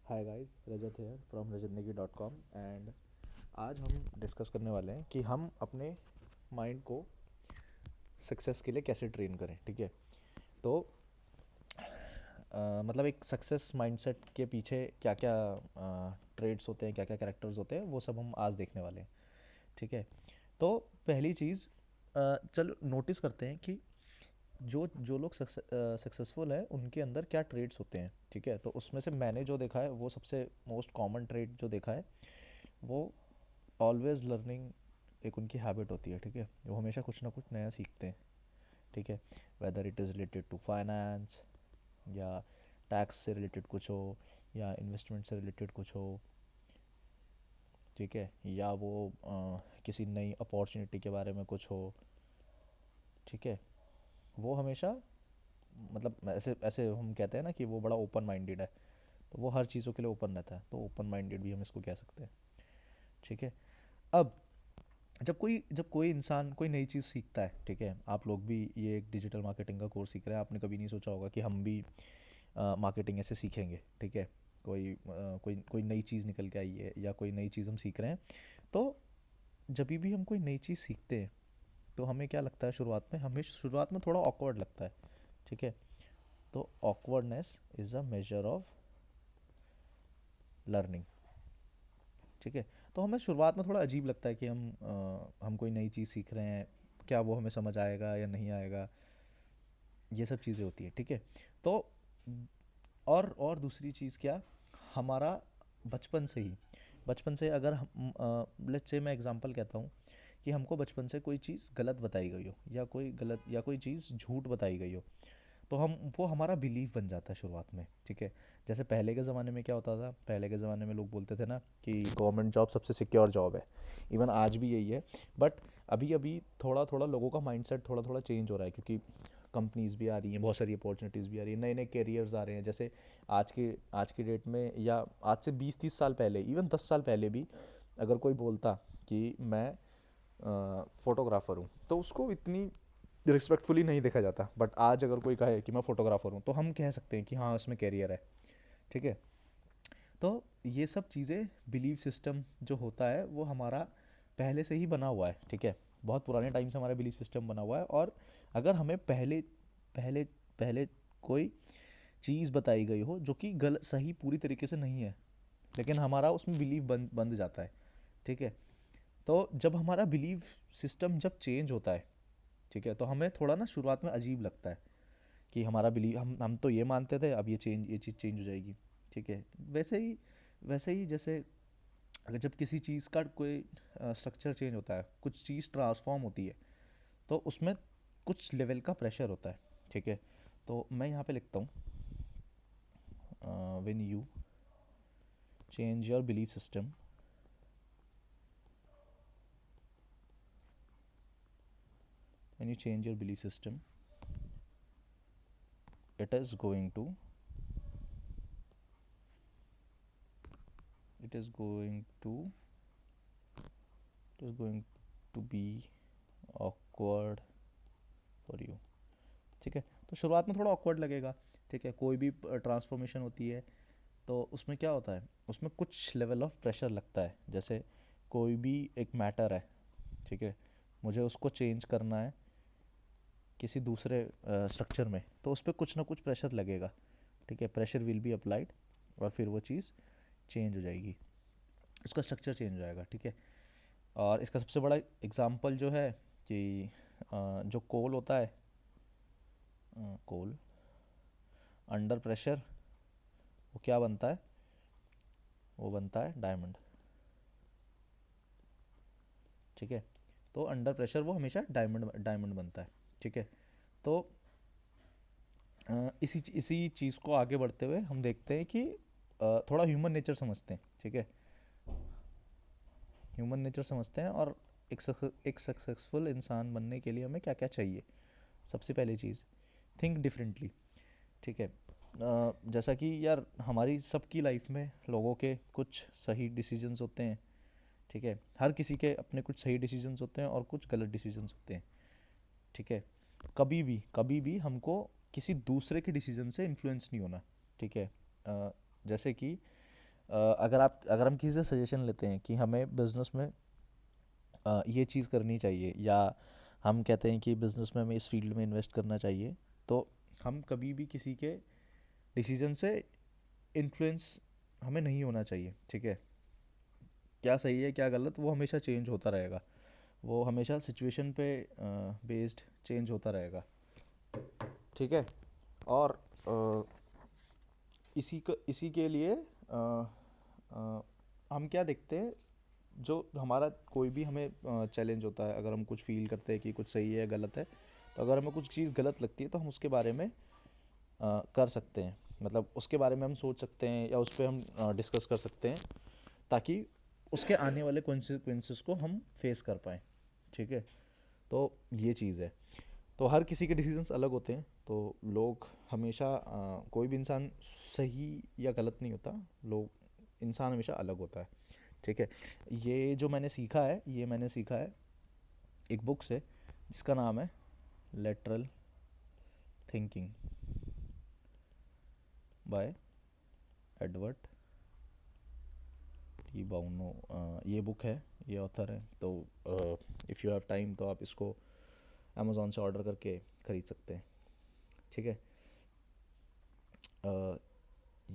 Hi guys, रजत है from rajatnegi.com and आज हम डिस्कस करने वाले हैं कि हम अपने माइंड को सक्सेस के लिए कैसे ट्रेन करें। ठीक है। तो मतलब एक सक्सेस माइंडसेट के पीछे क्या क्या ट्रेड्स होते हैं, क्या क्या कैरेक्टर्स होते हैं, वो सब हम आज देखने वाले हैं। ठीक है। तो पहली चीज़, चलो नोटिस करते हैं कि जो जो लोग सक्सेसफुल है उनके अंदर क्या ट्रेड्स होते हैं। ठीक है। तो उसमें से मैंने जो देखा है वो सबसे मोस्ट कॉमन ट्रेड जो देखा है वो ऑलवेज लर्निंग एक उनकी हैबिट होती है। ठीक है। वो हमेशा कुछ ना कुछ नया सीखते हैं। ठीक है। Whether it is related to finance या टैक्स से रिलेटेड कुछ हो या इन्वेस्टमेंट से रिलेटेड कुछ हो। ठीक है। या वो किसी नई अपॉर्चुनिटी के बारे में कुछ हो। ठीक है। वो हमेशा, मतलब ऐसे ऐसे हम कहते हैं ना कि वो बड़ा ओपन माइंडेड है, तो वो हर चीज़ों के लिए ओपन रहता है, तो ओपन माइंडेड भी हम इसको कह सकते हैं। ठीक है। अब जब कोई इंसान कोई नई चीज़ सीखता है, ठीक है, आप लोग भी ये एक डिजिटल मार्केटिंग का कोर्स सीख रहे हैं, आपने कभी नहीं सोचा होगा कि हम भी मार्केटिंग ऐसे सीखेंगे। ठीक है। कोई कोई नई चीज़ निकल के आई है या कोई नई चीज़ हम सीख रहे हैं। तो जब भी हम कोई नई चीज़ सीखते हैं तो हमें क्या लगता है, शुरुआत में थोड़ा ऑकवर्ड लगता है। ठीक है। तो awkwardness is a measure of learning. ठीक है। तो हमें शुरुआत में थोड़ा अजीब लगता है कि हम कोई नई चीज़ सीख रहे हैं, क्या वो हमें समझ आएगा या नहीं आएगा, ये सब चीज़ें होती है। ठीक है। तो और दूसरी चीज़ क्या, हमारा बचपन से अगर हम, लेट्स से मैं एग्जांपल कहता हूँ कि हमको बचपन से कोई चीज़ गलत बताई गई हो या कोई चीज़ झूठ बताई गई हो, तो हम वो हमारा बिलीव बन जाता है शुरुआत में। ठीक है। जैसे पहले के ज़माने में क्या होता था, पहले के ज़माने में लोग बोलते थे ना कि गवर्नमेंट जॉब सबसे सिक्योर जॉब है। इवन आज भी यही है। बट अभी अभी थोड़ा थोड़ा लोगों का माइंडसेट थोड़ा थोड़ा चेंज हो रहा है, क्योंकि कंपनीज़ भी आ रही हैं, बहुत सारी अपॉर्चुनिटीज़ भी आ रही हैं, नए नए कैरियर्स आ रहे हैं। जैसे आज की डेट में, या आज से 20-30 साल पहले, इवन 10 साल पहले भी अगर कोई बोलता कि मैं फ़ोटोग्राफ़र हूँ, तो उसको इतनी रिस्पेक्टफुली नहीं देखा जाता। बट आज अगर कोई कहे कि मैं फ़ोटोग्राफ़र हूँ, तो हम कह सकते हैं कि हाँ, इसमें कैरियर है। ठीक है। तो ये सब चीज़ें, बिलीव सिस्टम जो होता है वो हमारा पहले से ही बना हुआ है। ठीक है। बहुत पुराने टाइम से हमारा बिलीव सिस्टम बना हुआ है, और अगर हमें पहले पहले पहले कोई चीज़ बताई गई हो जो कि गलत सही पूरी तरीके से नहीं है, लेकिन हमारा उसमें बिलीव बंद जाता है। ठीक है। तो जब हमारा बिलीव सिस्टम जब चेंज होता है, ठीक है, तो हमें थोड़ा ना शुरुआत में अजीब लगता है कि हमारा बिलीव, हम तो ये मानते थे, अब ये चीज़ चेंज हो जाएगी। ठीक है। वैसे ही जैसे अगर जब किसी चीज़ का कोई स्ट्रक्चर चेंज होता है, कुछ चीज़ ट्रांसफॉर्म होती है, तो उसमें कुछ लेवल का प्रेशर होता है। ठीक है। तो मैं यहाँ पे लिखता हूँ, when you change your belief system, when you change your belief system, it is going to it is going to it is going to be awkward for you। ठीक है। तो शुरुआत में थोड़ा ऑकवर्ड लगेगा। ठीक है। कोई भी ट्रांसफॉर्मेशन होती है तो उसमें क्या होता है, उसमें कुछ लेवल ऑफ प्रेशर लगता है। जैसे कोई भी एक मैटर है, ठीक है, मुझे उसको चेंज करना है किसी दूसरे स्ट्रक्चर में, तो उस पर कुछ ना कुछ प्रेशर लगेगा। ठीक है। प्रेशर विल बी अप्लाइड, और फिर वो चीज़ चेंज हो जाएगी, उसका स्ट्रक्चर चेंज हो जाएगा। ठीक है। और इसका सबसे बड़ा एग्जांपल जो है कि जो कोल होता है, कोल अंडर प्रेशर वो क्या बनता है, वो बनता है डायमंड। ठीक है। तो अंडर प्रेशर वो हमेशा डायमंड डायमंड बनता है। ठीक है। तो इसी चीज़ को आगे बढ़ते हुए हम देखते हैं कि थोड़ा ह्यूमन नेचर समझते हैं। ठीक है। ह्यूमन नेचर समझते हैं, और एक सक्सेसफुल इंसान बनने के लिए हमें क्या क्या चाहिए। सबसे पहली चीज़, थिंक डिफरेंटली। ठीक है। जैसा कि यार हमारी सबकी लाइफ में लोगों के कुछ सही डिसीजंस होते हैं। ठीक है। हर किसी के अपने कुछ सही डिसीजंस होते हैं और कुछ गलत डिसीजंस होते हैं। ठीक है। कभी भी हमको किसी दूसरे के डिसीजन से इन्फ्लुएंस नहीं होना। ठीक है। जैसे कि अगर हम किसी से सजेशन लेते हैं कि हमें बिज़नेस में ये चीज़ करनी चाहिए, या हम कहते हैं कि बिज़नेस में हमें इस फील्ड में इन्वेस्ट करना चाहिए, तो हम कभी भी किसी के डिसीजन से इन्फ्लुएंस हमें नहीं होना चाहिए। ठीक है, क्या सही है क्या गलत वो हमेशा चेंज होता रहेगा, वो हमेशा सिचुएशन पे बेस्ड चेंज होता रहेगा। ठीक है। और इसी के लिए हम क्या देखते हैं, जो हमारा कोई भी हमें चैलेंज होता है, अगर हम कुछ फील करते हैं कि कुछ सही है गलत है, तो अगर हमें कुछ चीज़ गलत लगती है तो हम उसके बारे में कर सकते हैं, मतलब उसके बारे में हम सोच सकते हैं या उस पर हम डिस्कस कर सकते हैं, ताकि उसके आने वाले कॉन्सिक्वेंसेस को हम फेस कर पाएँ। ठीक है, तो ये चीज़ है। तो हर किसी के डिसीजंस अलग होते हैं, तो लोग हमेशा कोई भी इंसान सही या गलत नहीं होता, लोग इंसान हमेशा अलग होता है। ठीक है, ये मैंने सीखा है एक बुक से, जिसका नाम है lateral thinking by Edward de Bono. ये बुक है, ये ऑथर है, तो इफ़ यू हैव टाइम तो आप इसको अमेज़ोन से ऑर्डर करके ख़रीद सकते हैं। ठीक है।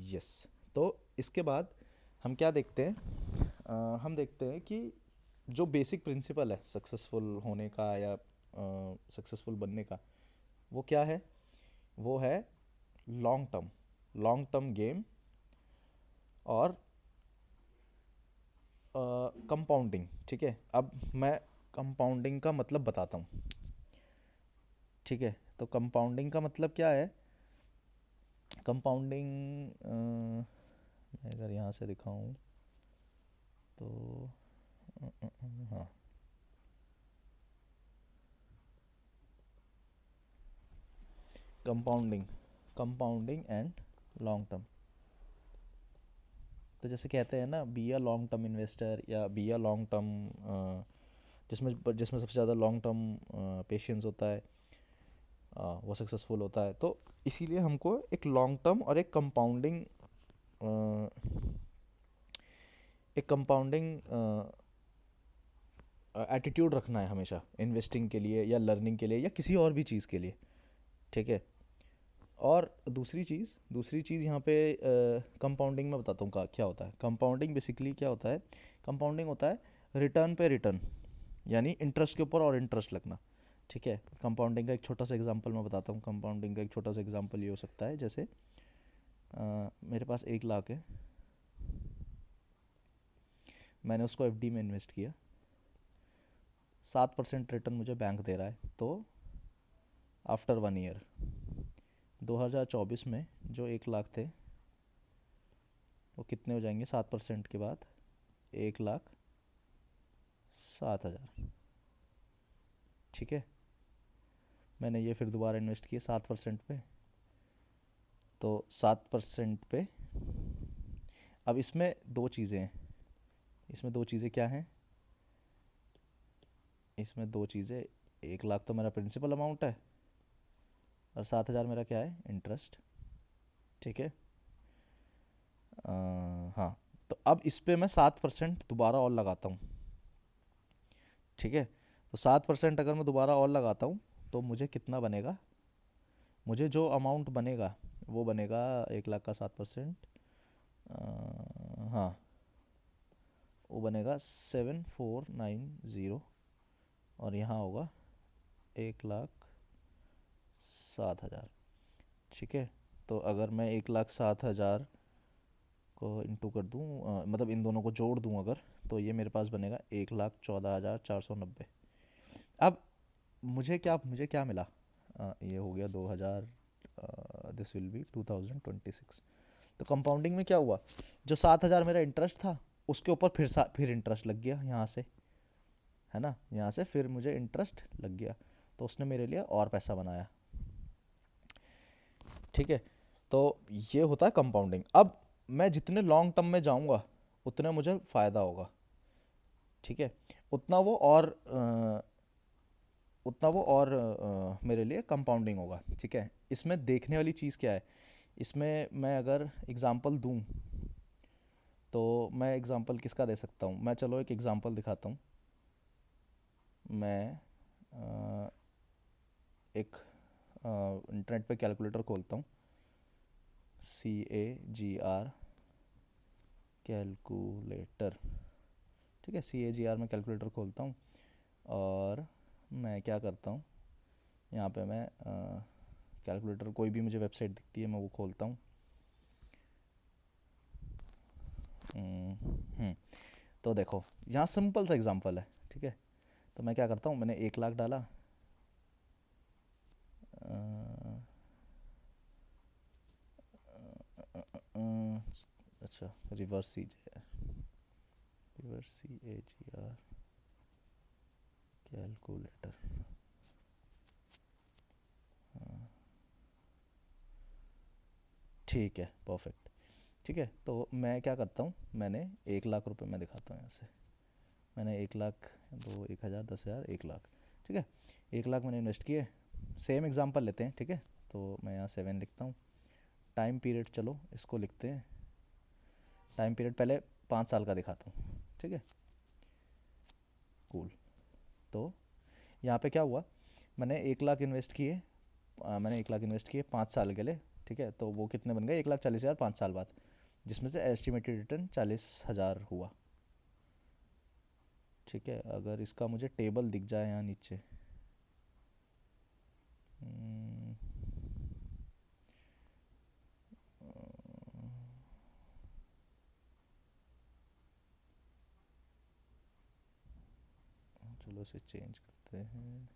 यस। तो इसके बाद हम क्या देखते हैं, हम देखते हैं कि जो बेसिक प्रिंसिपल है सक्सेसफुल होने का या सक्सेसफुल बनने का, वो क्या है, वो है लॉन्ग टर्म गेम और कंपाउंडिंग। ठीक है, अब मैं कंपाउंडिंग का मतलब बताता हूँ। ठीक है, तो कंपाउंडिंग का मतलब क्या है, कंपाउंडिंग मैं अगर यहाँ से दिखाऊँ तो हाँ, compounding compounding and long term. तो जैसे कहते हैं ना, be a long term investor या बी अ लॉन्ग टर्म, जिसमें जिसमें सबसे ज़्यादा लॉन्ग टर्म पेशेंस होता है, वो सक्सेसफुल होता है। तो इसीलिए हमको एक लॉन्ग टर्म और एक कंपाउंडिंग एटीट्यूड रखना है हमेशा, इन्वेस्टिंग के लिए या लर्निंग के लिए या किसी और भी चीज़ के लिए। ठीक है। और दूसरी चीज़ यहाँ पे कंपाउंडिंग में बताता हूँ क्या होता है। कंपाउंडिंग बेसिकली क्या होता है, कंपाउंडिंग होता है रिटर्न पे रिटर्न, यानी इंटरेस्ट के ऊपर और इंटरेस्ट लगना। ठीक है, कंपाउंडिंग का एक छोटा सा एग्जांपल मैं बताता हूँ। कंपाउंडिंग का एक छोटा सा एग्जांपल ये हो सकता है, जैसे मेरे पास 1 लाख है, मैंने उसको एफडी में इन्वेस्ट किया, 7% रिटर्न मुझे बैंक दे रहा है। तो आफ्टर 1 ईयर 2024 में जो 1 लाख थे, वो कितने हो जाएंगे 7% के बाद, 1,07,000। ठीक है, मैंने ये फिर दोबारा इन्वेस्ट किए 7% पे, तो 7% पे, अब इसमें दो चीज़ें हैं, इसमें दो चीज़ें क्या हैं, इसमें दो चीज़ें, 1 लाख तो मेरा प्रिंसिपल अमाउंट है और 7,000 मेरा क्या है, इंटरेस्ट। ठीक है। हाँ, तो अब इस पे मैं 7% दोबारा और लगाता हूँ। ठीक है, तो 7% अगर मैं दोबारा और लगाता हूँ तो मुझे कितना बनेगा, मुझे जो अमाउंट बनेगा वो बनेगा 1 लाख का 7%, हाँ, वो बनेगा 7,490, और यहाँ होगा 1,07,000। ठीक है, तो अगर मैं 1,07,000 को इंटू कर दूँ, मतलब इन दोनों को जोड़ दूँ अगर, तो ये मेरे पास बनेगा 1,14,490। अब मुझे क्या मिला, ये हो गया 2000, दिस विल बी 2026। तो कंपाउंडिंग में क्या हुआ, जो 7,000 मेरा इंटरेस्ट था, उसके ऊपर फिर इंटरेस्ट लग गया यहाँ से, है ना, यहाँ से फिर मुझे इंटरेस्ट लग गया, तो उसने मेरे लिए और पैसा बनाया। ठीक है, तो ये होता है कंपाउंडिंग। अब मैं जितने लॉन्ग टर्म में जाऊँगा उतने मुझे फ़ायदा होगा। ठीक है, उतना वो और मेरे लिए कंपाउंडिंग होगा। ठीक है, इसमें देखने वाली चीज़ क्या है, इसमें मैं अगर एग्ज़ाम्पल दूँ तो मैं एग्ज़ाम्पल किसका दे सकता हूँ, मैं चलो एक एग्ज़ाम्पल दिखाता हूँ। मैं एक इंटरनेट पे कैलकुलेटर खोलता हूँ, CAGR कैलकुलेटर, ठीक है, CAGR में कैलकुलेटर खोलता हूँ और मैं क्या करता हूँ, यहाँ पे मैं कैलकुलेटर कोई भी मुझे वेबसाइट दिखती है मैं वो खोलता हूँ। हम्म, तो देखो यहाँ सिंपल सा एग्जांपल है, ठीक है। तो मैं क्या करता हूँ, मैंने 1 लाख डाला, अच्छा रिवर्स CAGR कैलकुलेटर, ठीक है, परफेक्ट, ठीक है। तो मैं क्या करता हूँ, मैंने 1 लाख रुपए मैं दिखाता हूँ यहाँ से, मैंने 1 लाख, 1,000, 10,000, 1 लाख, ठीक है, 1 लाख मैंने इन्वेस्ट किए। सेम एग्जांपल लेते हैं, ठीक है। तो मैं यहाँ 7 लिखता हूँ। टाइम पीरियड चलो इसको लिखते हैं, टाइम पीरियड पहले 5 साल का दिखाता हूँ, ठीक है, कूल। तो यहाँ पे क्या हुआ, मैंने 1 लाख इन्वेस्ट किए, मैंने 1 लाख इन्वेस्ट किए 5 साल के लिए, ठीक है। तो वो कितने बन गए, 1,40,000 5 साल बाद, जिसमें से एस्टिमेटेड रिटर्न 40,000 हुआ, ठीक है। अगर इसका मुझे टेबल दिख जाए यहाँ नीचे, हम्म, चलो इसे चेंज करते हैं,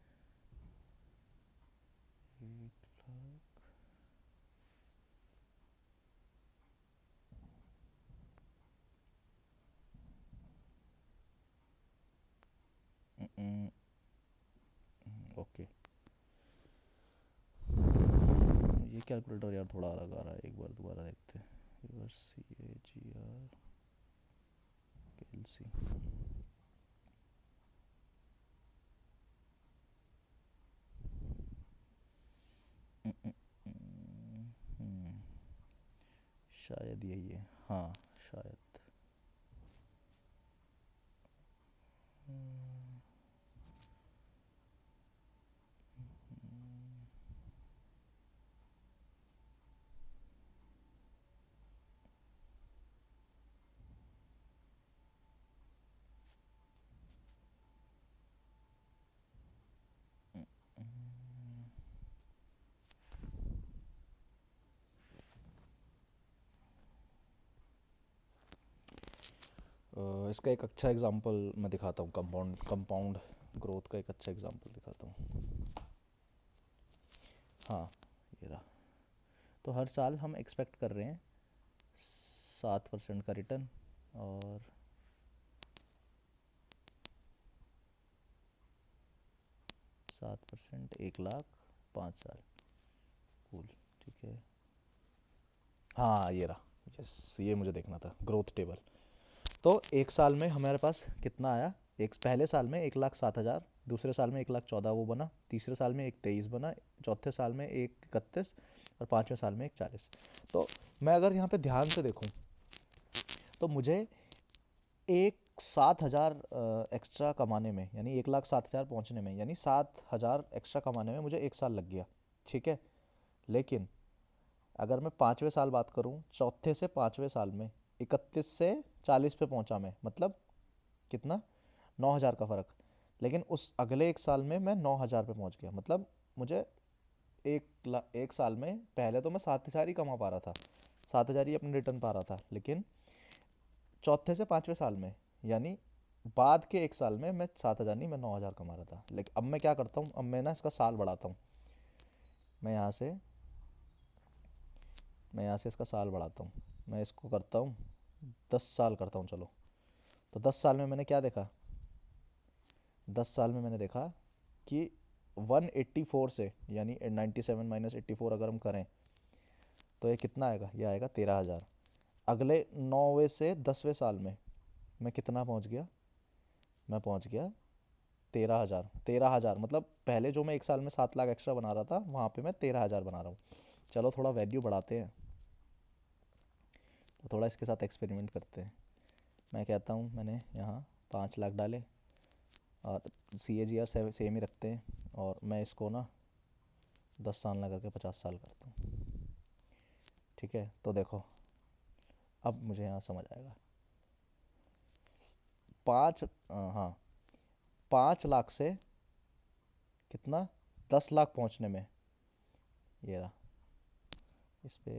1 लाख, ओके। ये कैलकुलेटर यार थोड़ा अलग आ रहा है, एक बार दोबारा देखते हैं। रिवर्स CAGR कैलसी, शायद यही है, हाँ शायद, इसका एक अच्छा एग्जांपल मैं दिखाता हूँ, कंपाउंड कंपाउंड ग्रोथ का एक अच्छा एग्जांपल दिखाता हूँ। हाँ, ये रहा। तो हर साल हम एक्सपेक्ट कर रहे हैं 7% का रिटर्न, और 7%, 1 लाख, 5 साल, कूल, ठीक है। हाँ ये रहा, यस, ये मुझे देखना था ग्रोथ टेबल। तो एक साल में हमारे पास कितना आया, एक पहले साल में 1,07,000, दूसरे साल में 1,14,000 वो बना, तीसरे साल में 1,23,000 बना, चौथे साल में 1,31,000 और पाँचवें साल में 1,40,000। तो मैं अगर यहाँ पे ध्यान से देखूँ तो मुझे 1,07,000 एक्स्ट्रा कमाने में, यानी 1,07,000 पहुँचने में, यानी 7,000 एक्स्ट्रा कमाने में मुझे 1 साल लग गया, ठीक है। लेकिन अगर मैं पाँचवें साल बात करूँ, चौथे से पाँचवें साल में 31 से 40 पे पहुँचा मैं, मतलब कितना, 9,000 का फ़र्क। लेकिन उस अगले एक साल में मैं 9,000 पे पहुँच गया, मतलब मुझे एक साल में, पहले तो मैं 7,000 ही कमा पा रहा था, 7,000 ही अपने रिटर्न पा रहा था, लेकिन चौथे से पाँचवें साल में, यानी बाद के एक साल में, मैं 7,000 नहीं, मैं 9,000 कमा रहा था। लेकिन अब मैं क्या करता हूँ, अब मैं ना इसका साल बढ़ाता हूँ, मैं यहाँ से मैं यहाँ से इसका साल बढ़ाता हूँ, मैं इसको करता हूँ 10 साल करता हूँ, चलो। तो 10 साल में मैंने क्या देखा, 10 साल में मैंने देखा कि 184 से, यानी 97 माइनस 84 अगर हम करें तो ये कितना आएगा, ये आएगा 13,000। अगले 9वें से 10वें साल में मैं कितना पहुंच गया, मैं पहुंच गया 13,000। 13,000 मतलब पहले जो मैं एक साल में 7 लाख एक्स्ट्रा बना रहा था, वहाँ पे मैं 13,000 बना रहा हूँ। चलो थोड़ा वैल्यू बढ़ाते हैं, तो थोड़ा इसके साथ एक्सपेरिमेंट करते हैं। मैं कहता हूँ मैंने यहाँ 5 लाख डाले, और CAGR सेम ही रखते हैं, और मैं इसको ना 10 साल ना करके 50 साल करता हूँ। ठीक है, तो देखो अब मुझे यहाँ समझ आएगा। हाँ, 5 लाख से कितना, 10 लाख पहुँचने में, ये रहा इस पे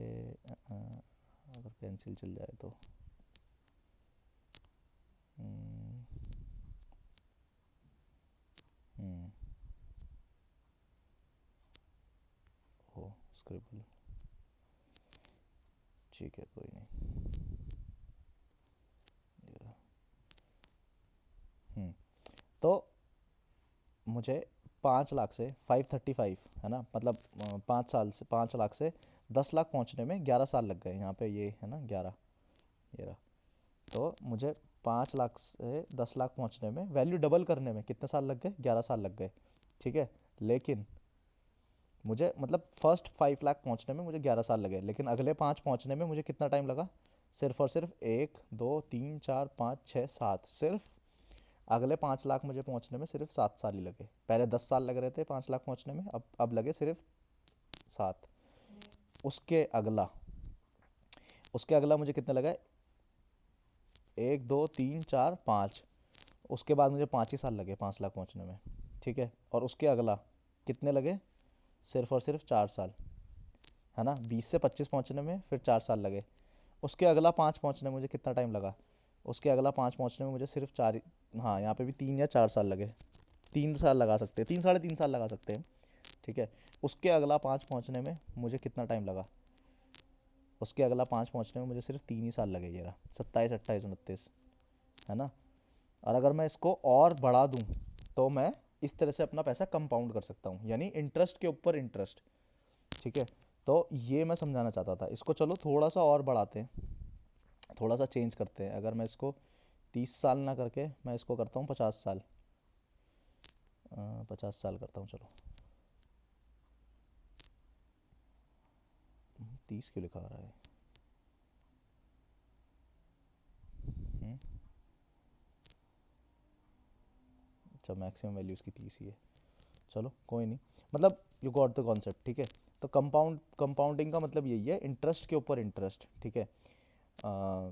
अगर पेंसिल चल जाए तो हम्म, हम्म, ओ स्क्रिबल, ठीक है कोई नहीं, ये रहा। तो मुझे 5 लाख से 535 है ना, मतलब 5 साल से 5 लाख से 10 लाख पहुंचने में 11 साल लग गए, यहाँ पे ये है ना 11, ये रहा। तो मुझे 5 लाख से 10 लाख पहुंचने में, वैल्यू डबल करने में कितने साल लग गए, 11 साल लग गए। ठीक है, लेकिन मुझे मतलब फर्स्ट 5 लाख पहुंचने में मुझे 11 साल लगे, लेकिन अगले 5 पहुंचने में मुझे कितना टाइम लगा, सिर्फ और सिर्फ 1 2 3 4 5 6 7, सिर्फ अगले 5 लाख मुझे पहुंचने में सिर्फ 7 साल ही लगे। पहले 10 साल लग रहे थे 5 लाख पहुंचने में, अब लगे सिर्फ 7। उसके अगला उसके अगला मुझे कितने लगा, 1 2 3 4 5, उसके बाद मुझे 5 ही साल लगे 5 लाख पहुंचने में। ठीक है, और उसके अगला कितने लगे, सिर्फ और सिर्फ 4 साल, है ना, 20 से 25 पहुंचने में फिर 4 साल लगे। उसके अगला 5 पहुंचने में मुझे कितना टाइम लगा, उसके अगला 5 पहुंचने में मुझे सिर्फ 4, हाँ यहाँ पे भी 3 या 4 साल लगे, 3 साल लगा सकते हैं, 3 साढ़े 3 साल लगा सकते हैं। ठीक है, उसके अगला 5 पहुंचने में मुझे कितना टाइम लगा, उसके अगला 5 पहुंचने में मुझे सिर्फ 3 ही साल लगे, ये रहा 27 28 29, है ना। और अगर मैं इसको और बढ़ा दूं तो मैं इस तरह से अपना पैसा कंपाउंड कर सकता हूँ, यानी इंटरेस्ट के ऊपर इंटरेस्ट। ठीक है, तो ये मैं समझाना चाहता था। इसको चलो थोड़ा सा और बढ़ाते हैं, थोड़ा सा चेंज करते हैं। अगर मैं इसको 30 साल ना करके मैं इसको करता हूँ 50 साल, 50 साल करता हूँ चलो। 30 क्यों लिखा आ रहा है, हम्म, अच्छा मैक्सिमम वैल्यू इसकी 30 ही है, चलो कोई नहीं, मतलब यू गॉट द कॉन्सेप्ट। ठीक है, तो कंपाउंडिंग का मतलब यही है, इंटरेस्ट के ऊपर इंटरेस्ट। ठीक है, अ,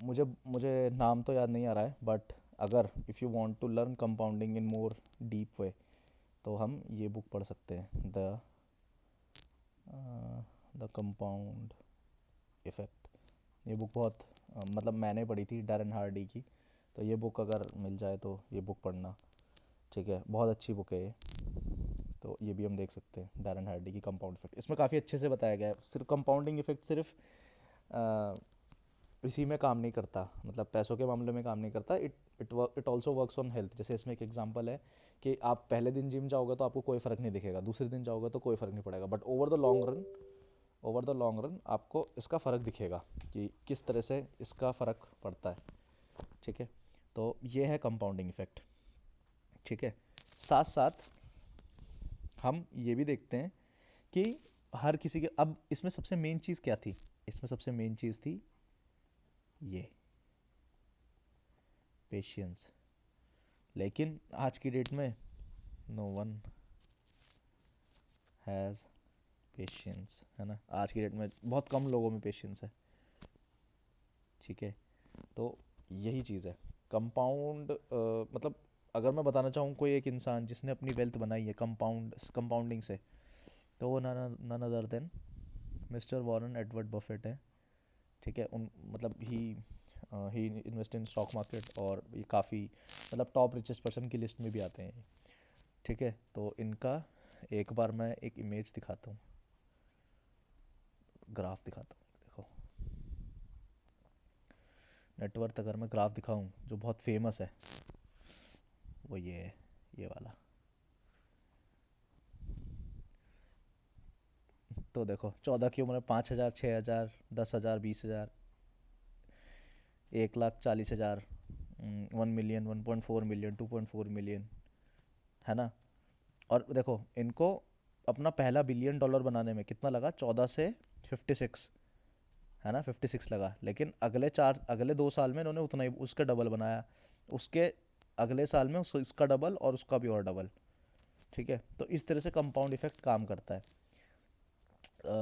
मुझे मुझे नाम तो याद नहीं आ रहा है, बट अगर if you want to learn compounding in more deep way तो हम ये बुक पढ़ सकते हैं, द कंपाउंड इफ़ेक्ट। ये बुक बहुत मतलब मैंने पढ़ी थी, डैरेन हार्डी की। तो ये बुक अगर मिल जाए तो ये बुक पढ़ना। ठीक है, बहुत अच्छी बुक है ये। तो ये भी हम देख सकते हैं, डैरेन हार्डी की कंपाउंड इफेक्ट। इसमें काफ़ी अच्छे से बताया गया है। सिर्फ कंपाउंडिंग इफेक्ट सिर्फ अ, इसी में काम नहीं करता, मतलब पैसों के मामले में काम नहीं करता, it also works on health. जैसे इसमें एक एग्जांपल है कि आप पहले दिन जिम जाओगे तो आपको कोई फ़र्क नहीं दिखेगा, दूसरे दिन जाओगे तो कोई फ़र्क नहीं पड़ेगा, but over the long run आपको इसका फ़र्क दिखेगा कि किस तरह से इसका फ़र्क पड़ता है। ठीक है, तो ये है कंपाउंडिंग इफेक्ट। ठीक है, साथ साथ हम ये भी देखते हैं कि हर किसी के, अब इसमें सबसे मेन चीज़ क्या थी, इसमें सबसे मेन चीज़ थी ये पेशेंस। लेकिन आज की डेट में नो वन हैज़ पेशेंस, है ना। आज की डेट में बहुत कम लोगों में पेशेंस है। ठीक है, तो यही चीज़ है कंपाउंड, मतलब अगर मैं बताना चाहूँ कोई एक इंसान जिसने अपनी वेल्थ बनाई है कंपाउंडिंग से, तो वो none other than mister Warren Edward Buffett है। ठीक है, उन मतलब ही इन्वेस्ट इन स्टॉक मार्केट, और ये काफ़ी मतलब टॉप रिचेस्ट पर्सन की लिस्ट में भी आते हैं। ठीक है, तो इनका एक बार मैं एक इमेज दिखाता हूँ, ग्राफ दिखाता हूँ। देखो, नेटवर्थ अगर मैं ग्राफ दिखाऊँ जो बहुत फेमस है, वो ये है, ये वाला। तो देखो 14 की उम्र में 5,000, 6,000, 10,000, 20,000, 1,40,000, 1 मिलियन, 1.4 मिलियन, 2.4 मिलियन, है ना। और देखो इनको अपना पहला $1 बिलियन बनाने में कितना लगा, 14 से 56, है ना, 56 लगा, लेकिन अगले 2 साल में इन्होंने उतना ही उसका डबल बनाया, उसके अगले साल में उसका डबल और उसका भी और डबल। ठीक है, तो इस तरह से कंपाउंड इफेक्ट काम करता है।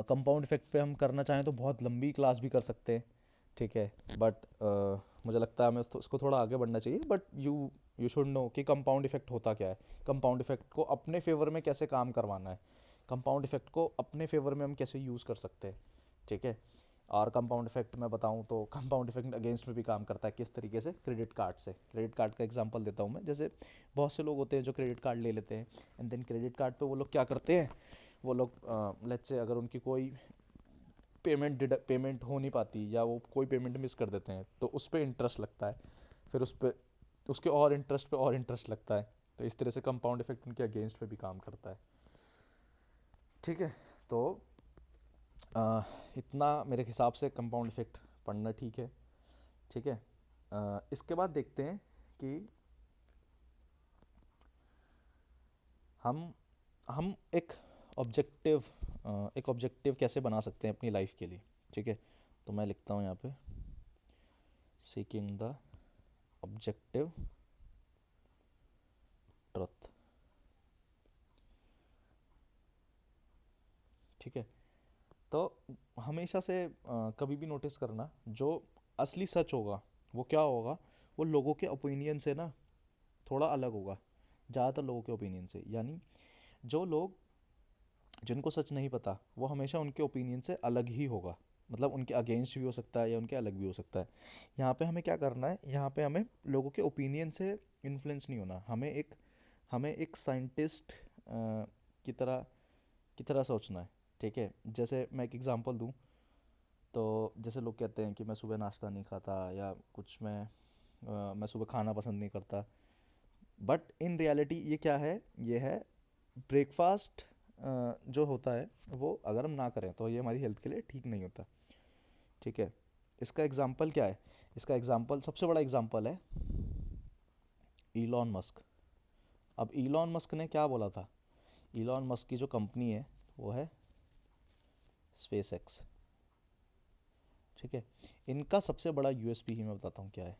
कंपाउंड इफेक्ट पे हम करना चाहें तो बहुत लंबी क्लास भी कर सकते हैं। ठीक है, बट मुझे लगता है हमें उसको थोड़ा आगे बढ़ना चाहिए। बट यू शुड नो कि कंपाउंड इफेक्ट होता क्या है, कंपाउंड इफेक्ट को अपने फेवर में कैसे काम करवाना है, कंपाउंड इफेक्ट को अपने फेवर में हम कैसे यूज़ कर सकते हैं। ठीक है, और कंपाउंड इफेक्ट मैं बताऊं तो कंपाउंड इफेक्ट अगेंस्ट में भी काम करता है। किस तरीके से? क्रेडिट कार्ड से। क्रेडिट कार्ड का एग्जांपल देता हूं मैं। जैसे बहुत से लोग होते हैं जो क्रेडिट कार्ड ले लेते हैं, एंड देन क्रेडिट कार्ड पे वो लोग क्या करते हैं, वो लोग लेट्स से अगर उनकी कोई पेमेंट हो नहीं पाती या वो कोई पेमेंट मिस कर देते हैं तो उस पर इंटरेस्ट लगता है, फिर उस पर उसके और इंटरेस्ट पे और इंटरेस्ट लगता है। तो इस तरह से कंपाउंड इफेक्ट उनके अगेंस्ट पे भी काम करता है। ठीक है, तो इतना मेरे हिसाब से कंपाउंड इफेक्ट पढ़ना ठीक है। ठीक है, इसके बाद देखते हैं कि हम हम ऑब्जेक्टिव एक ऑब्जेक्टिव कैसे बना सकते हैं अपनी लाइफ के लिए। ठीक है, तो मैं लिखता हूँ यहाँ पे सीकिंग द ऑब्जेक्टिव ट्रुथ। ठीक है, तो हमेशा से कभी भी नोटिस करना, जो असली सच होगा वो क्या होगा, वो लोगों के ओपिनियन से ना थोड़ा अलग होगा, ज़्यादातर लोगों के ओपिनियन से। यानी जो लोग जिनको सच नहीं पता वो हमेशा उनके ओपिनियन से अलग ही होगा, मतलब उनके अगेंस्ट भी हो सकता है या उनके अलग भी हो सकता है। यहाँ पे हमें क्या करना है, यहाँ पे हमें लोगों के ओपिनियन से इन्फ्लुएंस नहीं होना, हमें एक साइंटिस्ट की तरह सोचना है। ठीक है, जैसे मैं एक एग्जांपल दूं, तो जैसे लोग कहते हैं कि मैं सुबह नाश्ता नहीं खाता या कुछ, मैं सुबह खाना पसंद नहीं करता। बट इन रियलिटी ये क्या है, ये है ब्रेकफास्ट जो होता है वो अगर हम ना करें तो ये हमारी हेल्थ के लिए ठीक नहीं होता। ठीक है, इसका एग्जांपल क्या है, इसका एग्जांपल सबसे बड़ा एग्जांपल है ईलॉन मस्क। अब ईलॉन मस्क ने क्या बोला था, ईलॉन मस्क की जो कंपनी है वो है स्पेस एक्स। ठीक है, इनका सबसे बड़ा यूएसपी ही मैं बताता हूँ क्या है।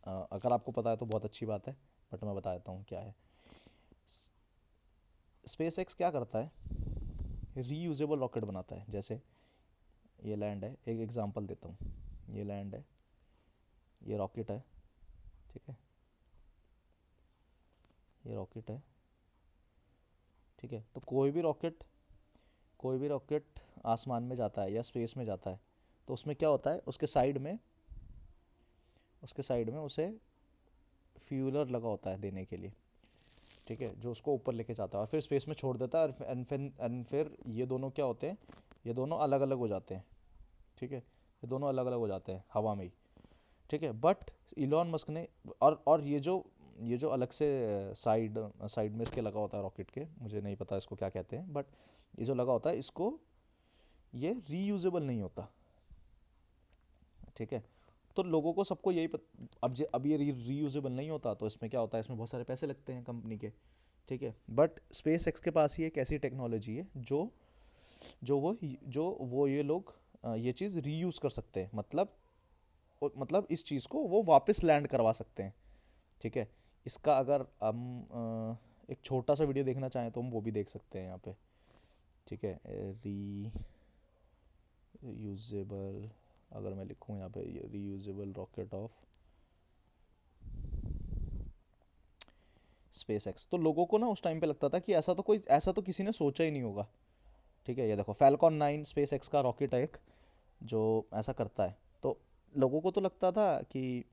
अगर आपको पता है तो बहुत अच्छी बात है, बट मैं बता देता हूँ क्या है। स्पेस एक्स क्या करता है, रीयूजेबल रॉकेट बनाता है। जैसे ये लैंड है, एक एग्जांपल देता हूँ, ये लैंड है, ये रॉकेट है। ठीक है, ये रॉकेट है। ठीक है, तो कोई भी रॉकेट आसमान में जाता है या स्पेस में जाता है तो उसमें क्या होता है, उसके साइड में उसे फ्यूलर लगा होता है देने के लिए। ठीक है, जो उसको ऊपर लेके जाता है और फिर स्पेस में छोड़ देता है, एंड फिर ये दोनों क्या होते हैं, ये दोनों अलग अलग हो जाते हैं। ठीक है, ये दोनों अलग अलग हो जाते हैं हवा में ही। ठीक है, बट इलॉन मस्क ने और ये जो अलग से साइड साइड में इसके लगा होता है रॉकेट के, मुझे नहीं पता इसको क्या कहते हैं, बट ये जो लगा होता है इसको, ये रीयूजेबल नहीं होता। ठीक है, तो लोगों को सबको यही अब ये रीयूजेबल नहीं होता तो इसमें क्या होता है, इसमें बहुत सारे पैसे लगते हैं कंपनी के। ठीक है, बट स्पेस एक्स के पास ही एक ऐसी टेक्नोलॉजी है जो वो ये लोग ये चीज़ रीयूज़ कर सकते हैं, मतलब इस चीज़ को वो वापस लैंड करवा सकते हैं। ठीक है, इसका अगर हम एक छोटा सा वीडियो देखना चाहें तो हम वो भी देख सकते हैं यहाँ पे। ठीक है, रीयूजेबल, अगर मैं लिखूँ यहाँ पे reusable rocket of space x, तो लोगों को ना उस टाइम पे लगता था कि ऐसा तो किसी ने सोचा ही नहीं होगा। ठीक है, ये देखो फैल्कॉन 9 स्पेस एक्स का रॉकेट है एक, जो ऐसा करता है। तो लोगों को तो लगता था कि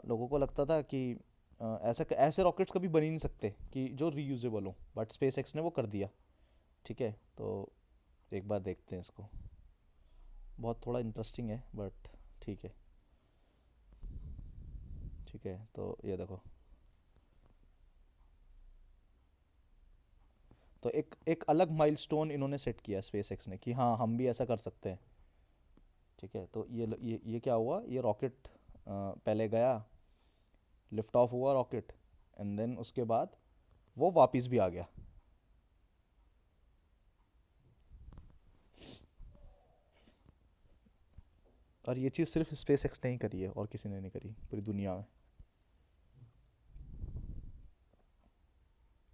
लोगों को लगता था कि ऐसे ऐसे रॉकेट्स कभी बन ही नहीं सकते कि जो रीयूजेबल हो, बट स्पेस एक्स ने वो कर दिया। ठीक है, तो एक बार देखते हैं इसको, बहुत थोड़ा इंटरेस्टिंग है बट ठीक है। ठीक है, तो ये देखो, तो एक अलग माइलस्टोन इन्होंने सेट किया स्पेस एक्स ने कि हाँ हम भी ऐसा कर सकते हैं। ठीक है, तो ये क्या हुआ, ये रॉकेट पहले गया, लिफ्ट ऑफ हुआ रॉकेट, एंड देन उसके बाद वो वापस भी आ गया। और ये चीज़ सिर्फ स्पेस एक्स ने ही करी है और किसी ने नहीं करी पूरी दुनिया में।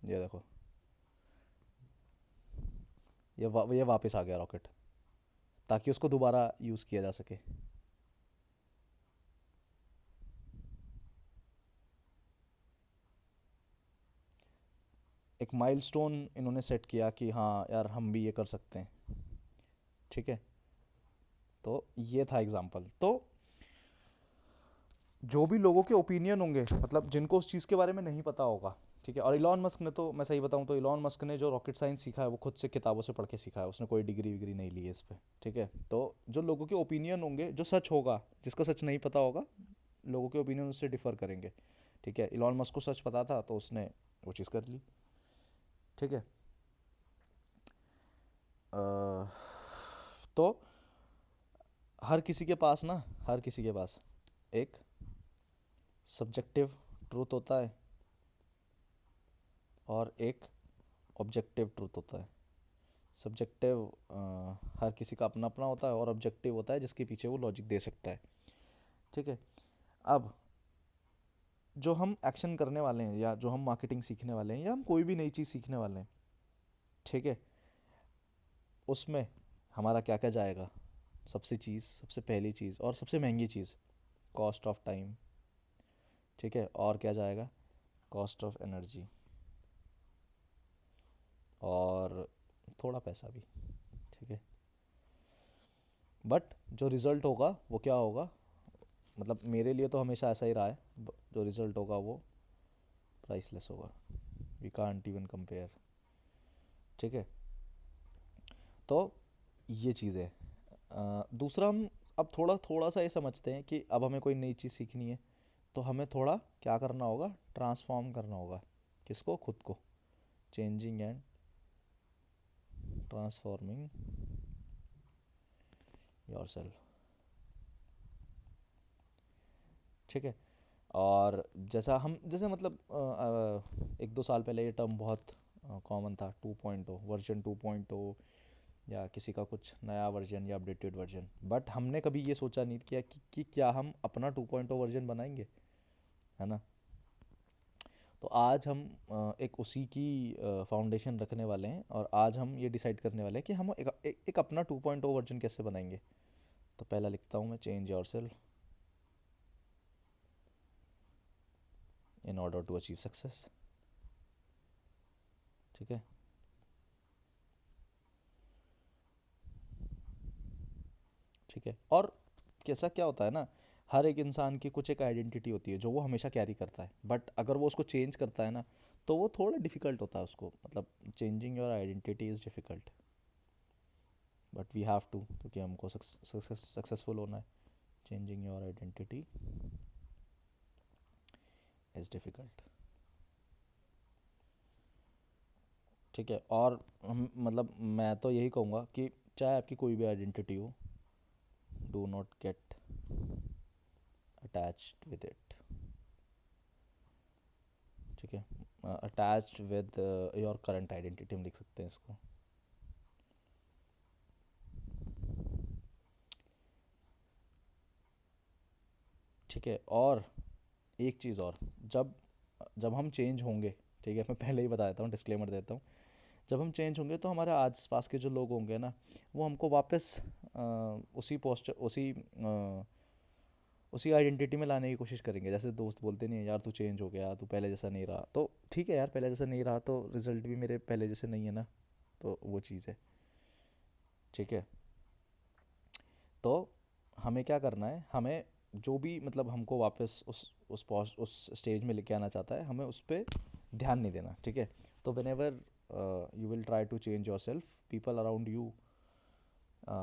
ये देखो, ये वापस आ गया रॉकेट, ताकि उसको दोबारा यूज़ किया जा सके। एक माइलस्टोन इन्होंने सेट किया कि हाँ यार हम भी ये कर सकते हैं। ठीक है, तो ये था एग्जाम्पल। तो जो भी लोगों के ओपिनियन होंगे, मतलब जिनको उस चीज़ के बारे में नहीं पता होगा, ठीक है। और इलॉन मस्क ने तो, मैं सही बताऊं तो इलॉन मस्क ने जो रॉकेट साइंस सीखा है वो खुद से किताबों से पढ़ के सीखा है, उसने कोई डिग्री विग्री नहीं ली है इस पर। ठीक है, तो जो लोगों के ओपिनियन होंगे, जो सच होगा, जिसको सच नहीं पता होगा, लोगों के ओपिनियन उससे डिफर करेंगे। ठीक है, इलॉन मस्क को सच पता था तो उसने वो चीज़ कर ली। ठीक है। अ, तो हर किसी के पास ना, हर किसी के पास एक सब्जेक्टिव ट्रूथ होता है और एक ऑब्जेक्टिव ट्रूथ होता है। सब्जेक्टिव हर किसी का अपना अपना होता है, और ऑब्जेक्टिव होता है जिसके पीछे वो लॉजिक दे सकता है। ठीक है। अब जो हम एक्शन करने वाले हैं, या जो हम मार्केटिंग सीखने वाले हैं, या हम कोई भी नई चीज़ सीखने वाले हैं, ठीक है, उसमें हमारा क्या क्या जाएगा? सबसे पहली चीज़ और सबसे महंगी चीज़, कॉस्ट ऑफ टाइम। ठीक है, और क्या जाएगा? कॉस्ट ऑफ एनर्जी, और थोड़ा पैसा भी। ठीक है, बट जो रिज़ल्ट होगा वो क्या होगा? मतलब मेरे लिए तो हमेशा ऐसा ही रहा है, जो रिज़ल्ट होगा वो प्राइसलेस होगा। We can't even compare. ठीक है, तो ये चीज़ है। दूसरा, हम अब थोड़ा थोड़ा सा ये समझते हैं कि अब हमें कोई नई चीज़ सीखनी है, तो हमें थोड़ा क्या करना होगा? ट्रांसफॉर्म करना होगा। किसको? खुद को। Changing and transforming your self. ठीक है। और जैसे मतलब एक दो साल पहले ये टर्म बहुत कॉमन था, 2.0, वर्जन 2.0, या किसी का कुछ नया वर्जन या अपडेटेड वर्जन। बट हमने कभी ये सोचा नहीं किया कि क्या हम अपना 2.0 वर्जन बनाएंगे, है ना। तो आज हम एक उसी की फाउंडेशन रखने वाले हैं, और आज हम ये डिसाइड करने वाले हैं कि हम एक अपना 2.0 वर्जन कैसे बनाएंगे। तो पहला लिखता हूँ मैं, change yourself in order to achieve success. ठीक है। ठीक है, और कैसा क्या होता है ना, हर एक इंसान की कुछ एक आइडेंटिटी होती है जो वो हमेशा कैरी करता है, बट अगर वो उसको चेंज करता है ना, तो वो थोड़ा डिफिकल्ट होता है उसको, मतलब changing your identity is difficult, but we have to, क्योंकि हमको सक्सेसफुल होना है। Changing your identity is difficult. ठीक है, और हम मतलब मैं तो यही कहूँगा कि चाहे आपकी कोई भी आइडेंटिटी हो, do not get attached with it. ठीक है, attached with your current identity हम लिख सकते हैं इसको। ठीक है, और एक चीज़ और, जब जब हम चेंज होंगे, ठीक है, मैं पहले ही बता देता हूँ, डिस्क्लेमर देता हूँ, जब हम चेंज होंगे तो हमारे आस पास के जो लोग होंगे ना, वो हमको वापस उसी पोस्चर, उसी आइडेंटिटी में लाने की कोशिश करेंगे। जैसे दोस्त बोलते नहीं है, यार तू चेंज हो गया, तू पहले जैसा नहीं रहा, तो ठीक है यार, पहले जैसा नहीं रहा तो रिजल्ट भी मेरे पहले जैसे नहीं है ना, तो वो चीज़ है। ठीक है, तो हमें क्या करना है? हमें जो भी मतलब हमको वापस उस स्टेज में लेके आना चाहता है, हमें उस पर ध्यान नहीं देना। ठीक है, तो whenever you will try to change yourself, people around you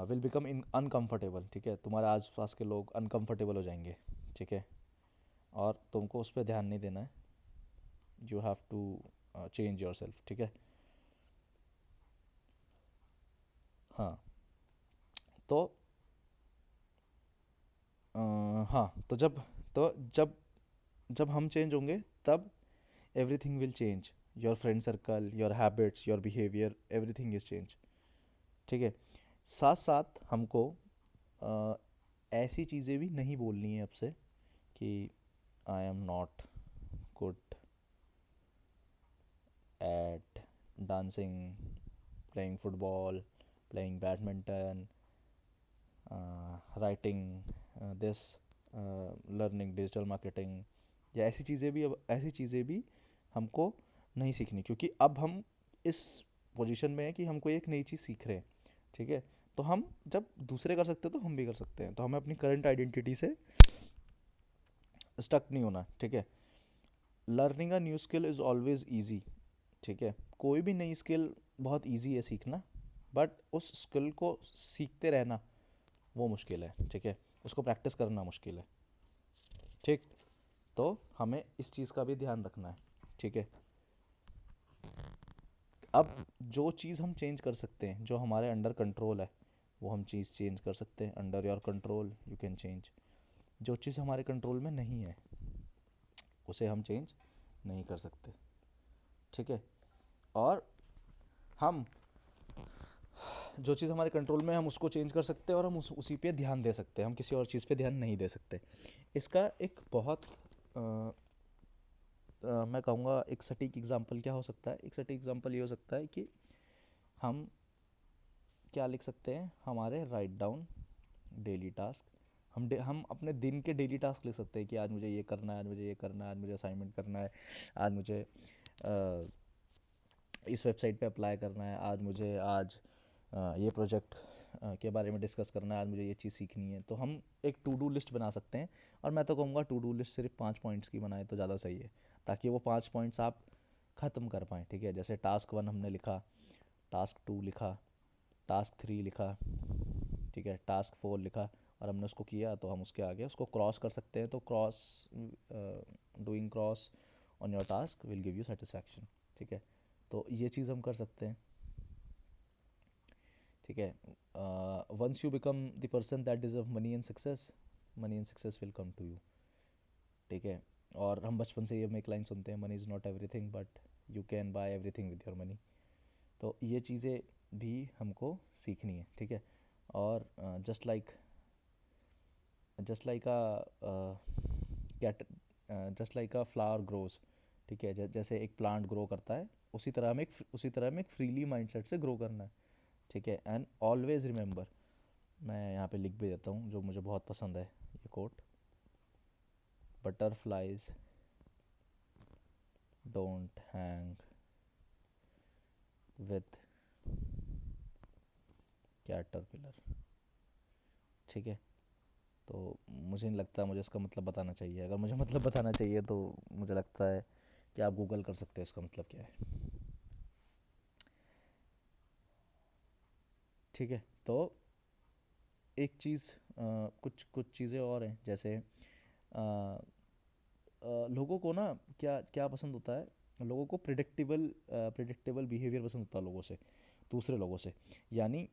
will become in uncomfortable. ठीक है, तुम्हारे आसपास के लोग अनकम्फर्टेबल हो जाएंगे। ठीक है, और तुमको उस पर ध्यान नहीं देना है। You have to change yourself. ठीक है। हाँ, तो हाँ, तो जब जब हम चेंज होंगे, तब everything will change. Your friend circle, your habits, your behaviour, everything is change. ठीक है, साथ साथ हमको ऐसी चीज़ें भी नहीं बोलनी है आपसे कि I am not good at dancing, playing football, playing badminton, writing this, learning digital marketing, या ऐसी चीज़ें भी हमको नहीं सीखनी, क्योंकि अब हम इस पोजीशन में है कि हम कोई एक नई चीज़ सीख रहे हैं। ठीक है, तो हम जब दूसरे कर सकते हैं तो हम भी कर सकते हैं, तो हमें अपनी करंट आइडेंटिटी से स्टक नहीं होना। ठीक है, learning a new skill is always easy. ठीक है, कोई भी नई स्किल बहुत ईजी है सीखना, बट उस स्किल को सीखते रहना वो मुश्किल है। ठीक है, उसको प्रैक्टिस करना मुश्किल है। ठीक, तो हमें इस चीज़ का भी ध्यान रखना है। ठीक है, अब जो चीज़ हम चेंज कर सकते हैं, जो हमारे अंडर कंट्रोल है, वो हम चीज़ चेंज कर सकते हैं। Under your control you can change. जो चीज़ हमारे कंट्रोल में नहीं है उसे हम चेंज नहीं कर सकते। ठीक है, और हम जो चीज़ हमारे कंट्रोल में है हम उसको चेंज कर सकते हैं, और हम उसी पे ध्यान दे सकते हैं, हम किसी और चीज़ पे ध्यान नहीं दे सकते। इसका एक बहुत मैं कहूँगा एक सटीक एग्जांपल क्या हो सकता है, एक सटीक एग्जांपल ये हो सकता है कि हम क्या लिख सकते हैं, हमारे राइट डाउन डेली टास्क। हम अपने दिन के डेली टास्क लिख सकते हैं कि आज मुझे ये करना है, आज मुझे ये करना है, आज मुझे असाइनमेंट करना है, आज मुझे इस वेबसाइट पे अप्लाई करना है, आज मुझे ये प्रोजेक्ट के बारे में डिस्कस करना है, आज मुझे ये चीज़ सीखनी है। तो हम एक टू डू लिस्ट बना सकते हैं, और मैं तो कहूँगा टू डू लिस्ट सिर्फ 5 पॉइंट्स की बनाए तो ज़्यादा सही है, ताकि वो 5 पॉइंट्स आप ख़त्म कर पाएँ। ठीक है, जैसे टास्क 1 हमने लिखा, टास्क 2 लिखा, टास्क 3 लिखा, ठीक है, टास्क 4 लिखा, और हमने उसको किया, तो हम उसके आगे उसको क्रॉस कर सकते हैं। तो cross, doing cross on your task will give you satisfaction. ठीक है, तो ये चीज़ हम कर सकते हैं। ठीक है, once you become the person that deserve money and success will come to you. ठीक है, और हम बचपन से ये एक लाइन सुनते हैं, money is not everything but you can buy everything with your money. तो ये चीज़ें भी हमको सीखनी है। ठीक है, और just like cat just like a flower grows. ठीक है, जैसे एक प्लांट ग्रो करता है, उसी तरह में एक फ्रीली माइंडसेट से ग्रो करना है। ठीक है, एंड ऑलवेज रिमेंबर, मैं यहाँ पे लिख भी देता हूँ जो मुझे बहुत पसंद है ये quote, butterflies don't hang with caterpillar. ठीक है, तो मुझे नहीं लगता मुझे इसका मतलब बताना चाहिए। अगर मुझे मतलब बताना चाहिए तो मुझे लगता है कि आप गूगल कर सकते हैं इसका मतलब क्या है। ठीक है, तो एक चीज़, कुछ कुछ चीज़ें और हैं, जैसे लोगों को ना क्या क्या पसंद होता है, लोगों को प्रिडिक्टेबल बिहेवियर पसंद होता है लोगों से, दूसरे लोगों से। यानी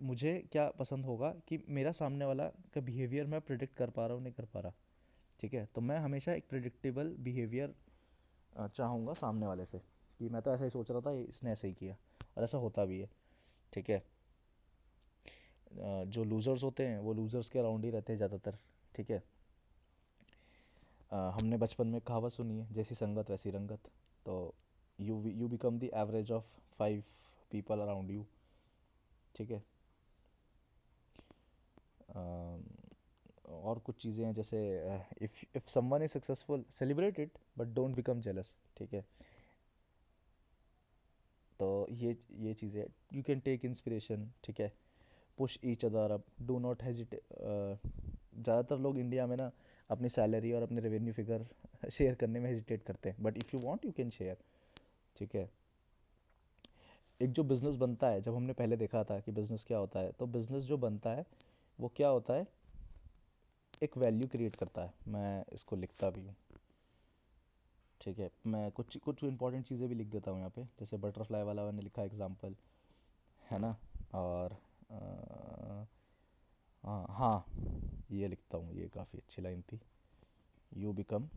मुझे क्या पसंद होगा कि मेरा सामने वाला का बिहेवियर मैं प्रिडिक्ट कर पा रहा हूँ, नहीं कर पा रहा। ठीक है, तो मैं हमेशा एक प्रिडिक्टेबल बिहेवियर चाहूँगा सामने वाले से, कि मैं तो ऐसा ही सोच रहा था, इसने ऐसे ही किया, और ऐसा होता भी है। ठीक है, जो लूज़र्स होते हैं वो लूज़र्स के अराउंड ही रहते हैं ज़्यादातर। ठीक है, हमने बचपन में कहावत सुनी है, जैसी संगत वैसी रंगत। तो you become the average of 5 people around you. ठीक है, और कुछ चीज़ें हैं, जैसे if someone is successful celebrate it but don't become jealous. ठीक है, तो ये चीज़ें, यू कैन टेक इंस्पिरेशन। ठीक है, push each other up, do not hesitate. ज़्यादातर लोग इंडिया में ना अपनी सैलरी और अपने रेवेन्यू फिगर शेयर करने में हेजिटेट करते हैं, but if you want you can share. ठीक है, एक जो बिज़नेस बनता है, जब हमने पहले देखा था कि बिज़नेस क्या होता है, तो बिज़नेस जो बनता है वो क्या होता है, एक वैल्यू क्रिएट करता है। मैं इसको लिखता भी हूँ। ठीक है, मैं कुछ कुछ इंपॉर्टेंट चीज़ें भी लिख देता हूँ यहाँ पे, जैसे बटरफ्लाई वाला मैंने लिखा एग्जांपल, है ना। और हाँ हाँ, ये लिखता हूँ, ये काफ़ी अच्छी लाइन थी, you become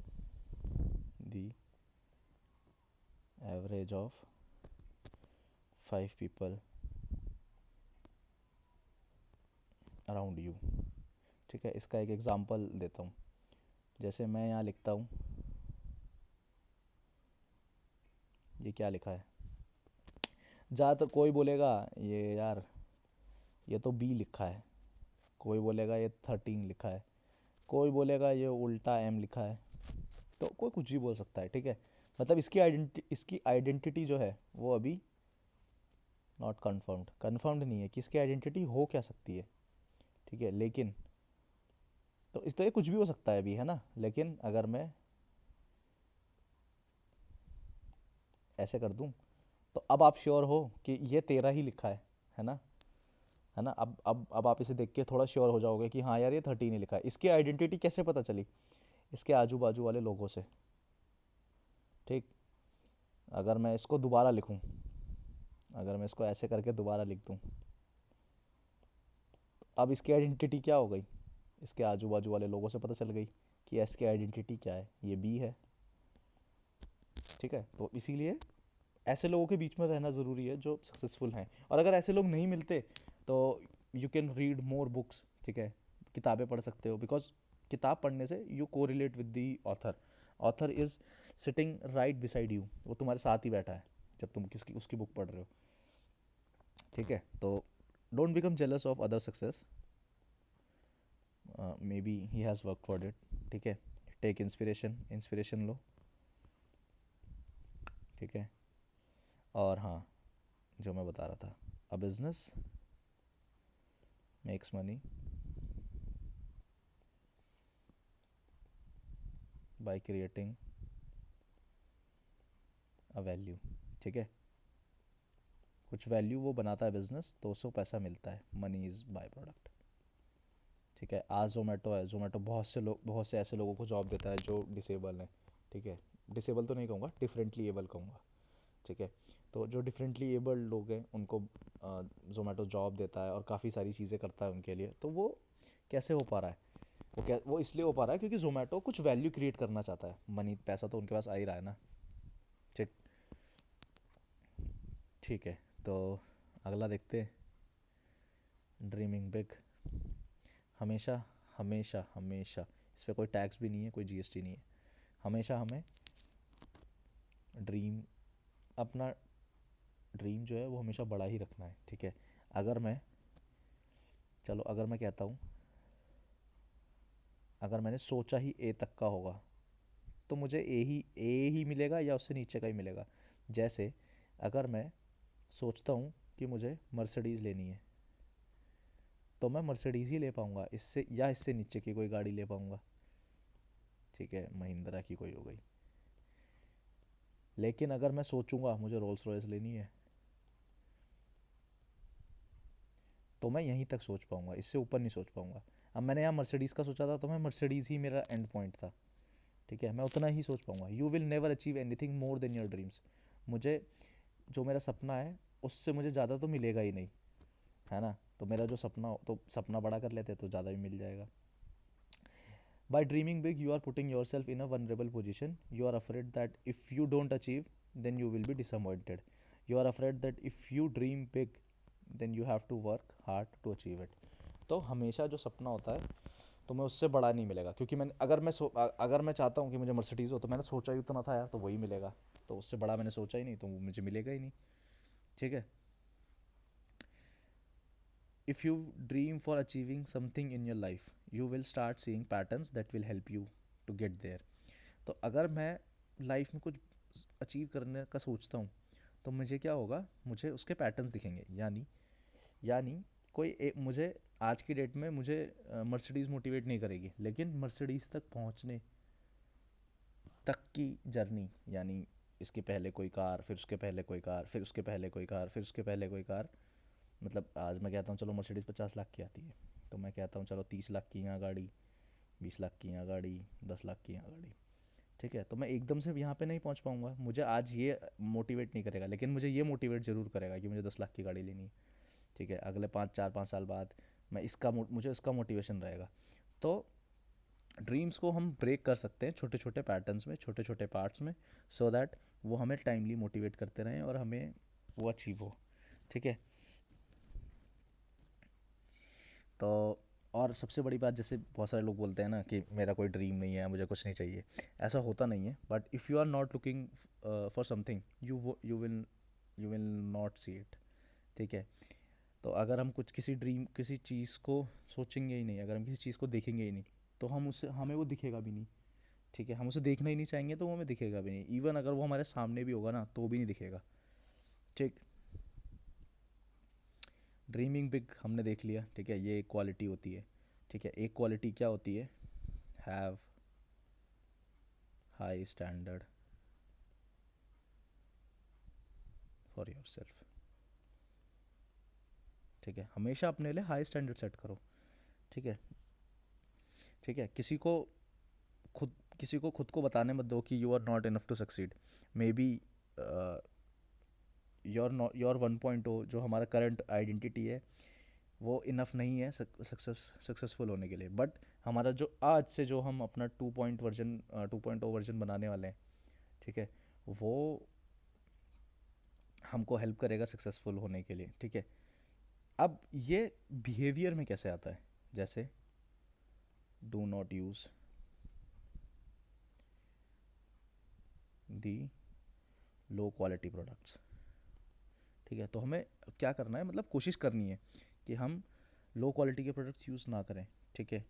the average of 5 people around you. ठीक है, इसका एक एग्जांपल देता हूँ। जैसे मैं यहाँ लिखता हूँ, ये क्या लिखा है, ज़्यादातर कोई बोलेगा ये यार ये तो बी लिखा है, कोई बोलेगा ये 13 लिखा है, कोई बोलेगा ये उल्टा एम लिखा है। तो कोई कुछ भी बोल सकता है, ठीक है। मतलब इसकी आइडेंटिटी जो है वो अभी नॉट कन्फर्म्ड नहीं है कि इसकी आइडेंटिटी हो क्या सकती है, ठीक है। लेकिन तो इस तरह कुछ भी हो सकता है अभी, है ना। लेकिन अगर मैं ऐसे कर दूं तो अब आप श्योर हो कि ये 13 ही लिखा है ना, है ना। अब आप इसे देख के थोड़ा श्योर हो जाओगे कि हाँ यार ये 13 ही लिखा है। इसकी आइडेंटिटी कैसे पता चली? इसके आजू बाजू वाले लोगों से, ठीक। अगर मैं इसको दोबारा लिखूं, अगर मैं इसको ऐसे करके दोबारा लिख दूं, अब इसकी आइडेंटिटी क्या हो गई? इसके आजू बाजू वाले लोगों से पता चल गई कि एस की आइडेंटिटी क्या है, ये बी है, ठीक है। तो इसीलिए ऐसे लोगों के बीच में रहना ज़रूरी है जो सक्सेसफुल हैं। और अगर ऐसे लोग नहीं मिलते तो you can read more books, ठीक है। किताबें पढ़ सकते हो, बिकॉज किताब पढ़ने से यू को relate with the author. Author is sitting right beside you, वो तुम्हारे साथ ही बैठा है जब तुम किसकी उसकी बुक पढ़ रहे हो, ठीक है। तो don't become jealous of other success, may be he has work for it, ठीक है। टेक इंस्पिरेशन लो, ठीक है। और हाँ, जो मैं बता रहा था, a business makes money by creating a value, ठीक है। कुछ वैल्यू वो बनाता है बिजनेस, तो उसको पैसा मिलता है, मनी इज़ बाय प्रोडक्ट, ठीक है। आज जोमेटो है, जोमेटो बहुत से ऐसे लोगों को जॉब देता है जो डिसेबल हैं, ठीक है। डिसेबल तो नहीं कहूँगा, डिफरेंटली एबल कहूँगा, ठीक है। तो जो डिफरेंटली एबल्ड लोग हैं उनको जोमेटो जॉब देता है और काफ़ी सारी चीज़ें करता है उनके लिए। तो वो कैसे हो पा रहा है? वो इसलिए हो पा रहा है क्योंकि जोमेटो कुछ वैल्यू क्रिएट करना चाहता है। मनी, पैसा तो उनके पास आ ही रहा है ना, ठीक। ठीक है, तो अगला देखते हैं, ड्रीमिंग बिग। हमेशा हमेशा हमेशा, इस पर कोई टैक्स भी नहीं है, कोई जीएसटी नहीं है। हमेशा हमें ड्रीम, अपना ड्रीम जो है वो हमेशा बड़ा ही रखना है, ठीक है। अगर मैं चलो अगर मैं कहता हूँ, अगर मैंने सोचा ही ए तक का होगा तो मुझे ए ही मिलेगा या उससे नीचे का ही मिलेगा। जैसे अगर मैं सोचता हूँ कि मुझे मर्सिडीज़ लेनी है तो मैं मर्सिडीज़ ही ले पाऊँगा, इससे या इससे नीचे की कोई गाड़ी ले पाऊँगा, ठीक है, महिंद्रा की कोई हो गई। लेकिन अगर मैं सोचूंगा मुझे रोल्स रॉयस लेनी है तो मैं यहीं तक सोच पाऊंगा, इससे ऊपर नहीं सोच पाऊंगा। अब मैंने यहाँ मर्सिडीज़ का सोचा था तो मैं मर्सिडीज़ ही मेरा एंड पॉइंट था, ठीक है। मैं उतना ही सोच पाऊंगा। You will never achieve anything more than your dreams. मुझे जो मेरा सपना है उससे मुझे ज़्यादा तो मिलेगा ही नहीं, है ना। तो मेरा जो सपना हो तो सपना बड़ा कर लेते तो ज़्यादा भी मिल जाएगा। By dreaming big, you are putting yourself in a vulnerable position. You are afraid that if you don't achieve, then you will be disappointed. You are afraid that if you dream big, then you have to work hard to achieve it. तो हमेशा जो सपना होता है तो मैं उससे बड़ा नहीं मिलेगा, क्योंकि मैंने अगर मैं चाहता हूँ कि मुझे मर्सिडीज़ हो तो मैंने सोचा ही उतना था यार, तो वही मिलेगा। तो उससे बड़ा मैंने सोचा ही नहीं तो वो मुझे मिलेगा ही नहीं, ठीक है। If you dream for achieving something in your life, you will start seeing patterns that will help you to get there. तो अगर मैं लाइफ में कुछ अचीव करने का सोचता हूँ तो मुझे क्या होगा, मुझे उसके पैटर्न्स दिखेंगे। यानी मुझे आज की डेट में मुझे मर्सिडीज़ मोटिवेट नहीं करेगी, लेकिन मर्सिडीज़ तक पहुँचने तक की जर्नी, यानी इसके पहले कोई कार, फिर उसके पहले कोई कार, फिर उसके पहले कोई कार, फिर उसके पहले कोई कार। मतलब आज मैं कहता हूँ चलो मर्सिडीज़ 50 लाख की आती है, तो मैं कहता हूँ चलो 30 लाख की यहाँ गाड़ी, 20 लाख की यहाँ गाड़ी, 10 लाख की यहाँ गाड़ी, ठीक है। तो मैं एकदम से यहाँ पे नहीं पहुँच पाऊँगा, मुझे आज ये मोटिवेट नहीं करेगा, लेकिन मुझे ये मोटिवेट ज़रूर करेगा कि मुझे 10 लाख की गाड़ी लेनी है, ठीक है। अगले 5 4 5 साल बाद मुझे इसका मोटिवेशन रहेगा। तो ड्रीम्स को हम ब्रेक कर सकते हैं छोटे छोटे पैटर्न्स में, छोटे छोटे पार्ट्स में, सो दैट वो हमें टाइमली मोटिवेट करते रहें और हमें वो अचीव हो, ठीक है। तो और सबसे बड़ी बात, जैसे बहुत सारे लोग बोलते हैं ना कि मेरा कोई ड्रीम नहीं है, मुझे कुछ नहीं चाहिए, ऐसा होता नहीं है। But if you are not looking for something, you will not see it. ठीक है। तो अगर हम कुछ किसी ड्रीम, किसी चीज़ को सोचेंगे ही नहीं, अगर हम किसी चीज़ को देखेंगे ही नहीं, तो हम उससे, हमें वो दिखेगा भी नहीं। ठीक है, हम उसे देखना ही नहीं चाहेंगे तो वो हमें दिखेगा भी नहीं। इवन अगर वो हमारे सामने भी होगा ना तो भी नहीं दिखेगा। ठीक। ड्रीमिंग बिग हमने देख लिया। ठीक है, ये एक क्वालिटी होती है। ठीक है, एक क्वालिटी क्या होती है? Have high standard for your self. ठीक है, हमेशा अपने लिए हाई स्टैंडर्ड सेट करो। ठीक है। ठीक है, खुद किसी को खुद को बताने मत दो कि you are not enough to succeed. Maybe your 1.0 जो हमारा करंट आइडेंटिटी है वो इनफ नहीं है सक्सेसफुल होने के लिए। बट हमारा जो आज से जो हम अपना 2.0 वर्जन बनाने वाले हैं, ठीक है, वो हमको हेल्प करेगा सक्सेसफुल होने के लिए। ठीक है। अब ये बिहेवियर में कैसे आता है? जैसे do not use the low quality products. ठीक है, तो हमें क्या करना है, मतलब कोशिश करनी है कि हम लो क्वालिटी के प्रोडक्ट्स यूज़ ना करें। ठीक है।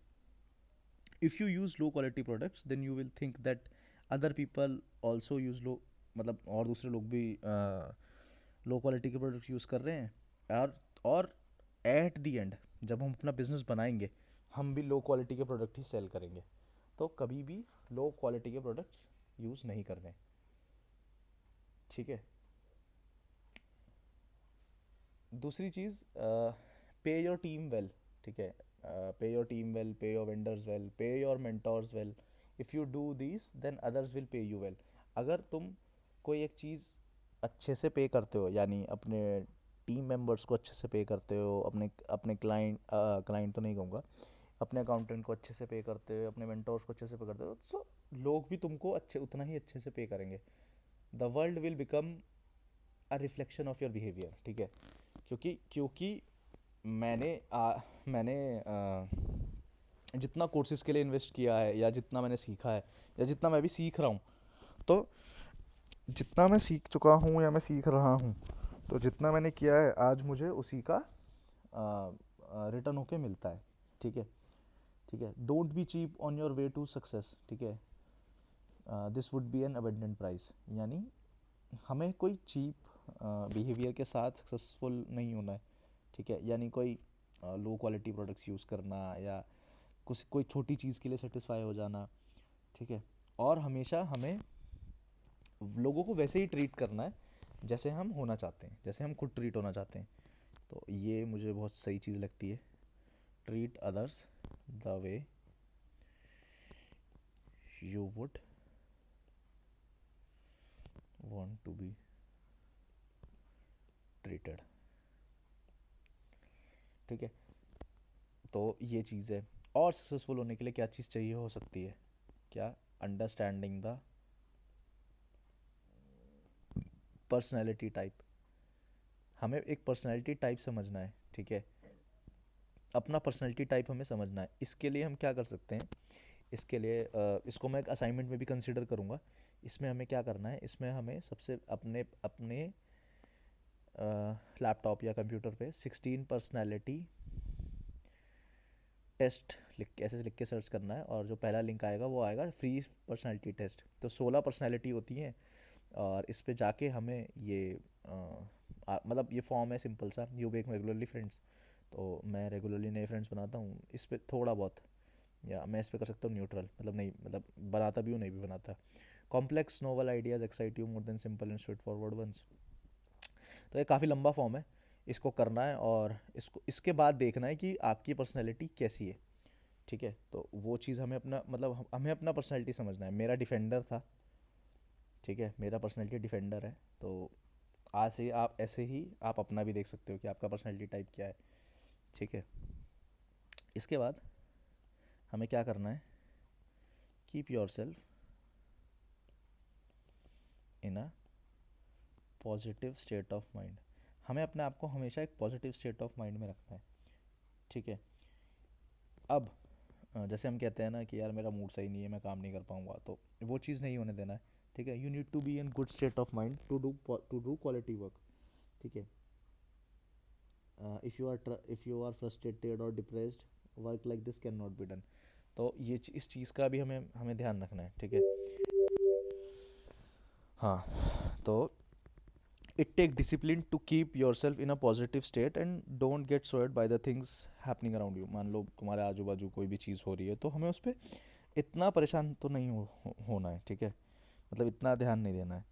If you use low quality products then you will think that other people also use low, मतलब और दूसरे लोग भी लो क्वालिटी के प्रोडक्ट्स यूज़ कर रहे हैं। और एट दी एंड जब हम अपना बिजनेस बनाएंगे, हम भी लो क्वालिटी के प्रोडक्ट ही सेल करेंगे। तो कभी भी लो क्वालिटी के प्रोडक्ट्स यूज़ नहीं करने। ठीक है। दूसरी चीज़, पे योर टीम वेल। ठीक है, पे योर टीम वेल, पे योर वेंडर्स वेल, पे your mentors well. If you do this than others will pay you well. अगर तुम कोई एक चीज़ अच्छे से पे करते हो, यानी अपने टीम मेंबर्स को अच्छे से पे करते हो, अपने अपने क्लाइंट तो नहीं कहूँगा, अपने अकाउंटेंट को अच्छे से पे करते हो, अपने मेंटोर्स को अच्छे से पे करते हो, सो लोग भी तुमको उतना ही अच्छे से पे करेंगे। The world will become a reflection of your behaviour. ठीक है। क्योंकि मैंने जितना कोर्सेज़ के लिए इन्वेस्ट किया है, या जितना मैंने सीखा है, या जितना मैं भी सीख रहा हूँ, तो जितना मैं सीख चुका हूँ या मैं सीख रहा हूँ, तो जितना मैंने किया है आज मुझे उसी का रिटर्न होके मिलता है। ठीक है। ठीक है, don't be cheap on your way to success. ठीक है, this would be an abundant price. यानी हमें कोई चीप बिहेवियर के साथ सक्सेसफुल नहीं होना है। ठीक है, यानी कोई लो क्वालिटी प्रोडक्ट्स यूज़ करना, या कुछ कोई छोटी चीज़ के लिए सेटिस्फाई हो जाना। ठीक है। और हमेशा हमें लोगों को वैसे ही ट्रीट करना है जैसे हम होना चाहते हैं, जैसे हम खुद ट्रीट होना चाहते हैं। तो ये मुझे बहुत सही चीज़ लगती है। Treat others the way you would want to be treated. ठीक है, तो ये चीज़ है। और सक्सेसफुल होने के लिए क्या चीज़ चाहिए हो सकती है? क्या? Understanding the personality type. हमें एक पर्सनैलिटी टाइप समझना है। ठीक है, अपना पर्सनैलिटी टाइप हमें समझना है। इसके लिए हम क्या कर सकते हैं? इसके लिए इसको मैं एक असाइनमेंट में भी कंसिडर करूँगा। इसमें हमें क्या करना है? इसमें हमें सबसे अपने अपने लैपटॉप या कंप्यूटर पे 16 पर्सनैलिटी टेस्ट ऐसे लिख के सर्च करना है, और जो पहला लिंक आएगा वो आएगा फ्री पर्सनैलिटी टेस्ट। तो 16 पर्सनैलिटी होती हैं, और इस पे जाके हमें ये मतलब ये फॉर्म है सिंपल सा, यू मेक रेगुलरली फ्रेंड्स। तो मैं रेगुलरली नए फ्रेंड्स बनाता हूँ इस पे थोड़ा बहुत, या मैं इस पे कर सकता हूँ न्यूट्रल, मतलब नहीं, मतलब बनाता भी हूँ नहीं भी बनाता। Complex novel ideas excite you more than simple and straightforward ones. तो ये काफ़ी लंबा फॉर्म है, इसको करना है, और इसको इसके बाद देखना है कि आपकी पर्सनैलिटी कैसी है। ठीक है, तो वो चीज़ हमें अपना, मतलब हमें अपना पर्सनैलिटी समझना है। मेरा डिफेंडर था। ठीक है, मेरा पर्सनैलिटी डिफेंडर है। तो आज से आप ऐसे ही आप अपना भी देख सकते हो कि आपका पर्सनैलिटी टाइप क्या है। ठीक है। इसके बाद हमें क्या करना है? Keep yourself in a positive state of mind. हमें अपने आप को हमेशा एक पॉजिटिव स्टेट ऑफ माइंड में रखना है। ठीक है। अब जैसे हम कहते हैं ना कि यार मेरा मूड सही नहीं है, मैं काम नहीं कर पाऊँगा, तो वो चीज़ नहीं होने देना है। ठीक है, you need to be in good state of mind to do quality work. ठीक है, इफ़ यू आर फ्रस्ट्रेटेड और depressed, work like this cannot be done. तो इस चीज़ का भी हमें हमें ध्यान रखना है। ठीक है, हाँ, तो it take discipline to keep yourself in a positive state and don't get swayed by the things happening around you। मान लो तुम्हारे आजू बाजू कोई भी चीज़ हो रही है, तो हमें उस पर इतना परेशान तो नहीं होना है। ठीक है, मतलब इतना ध्यान नहीं देना है।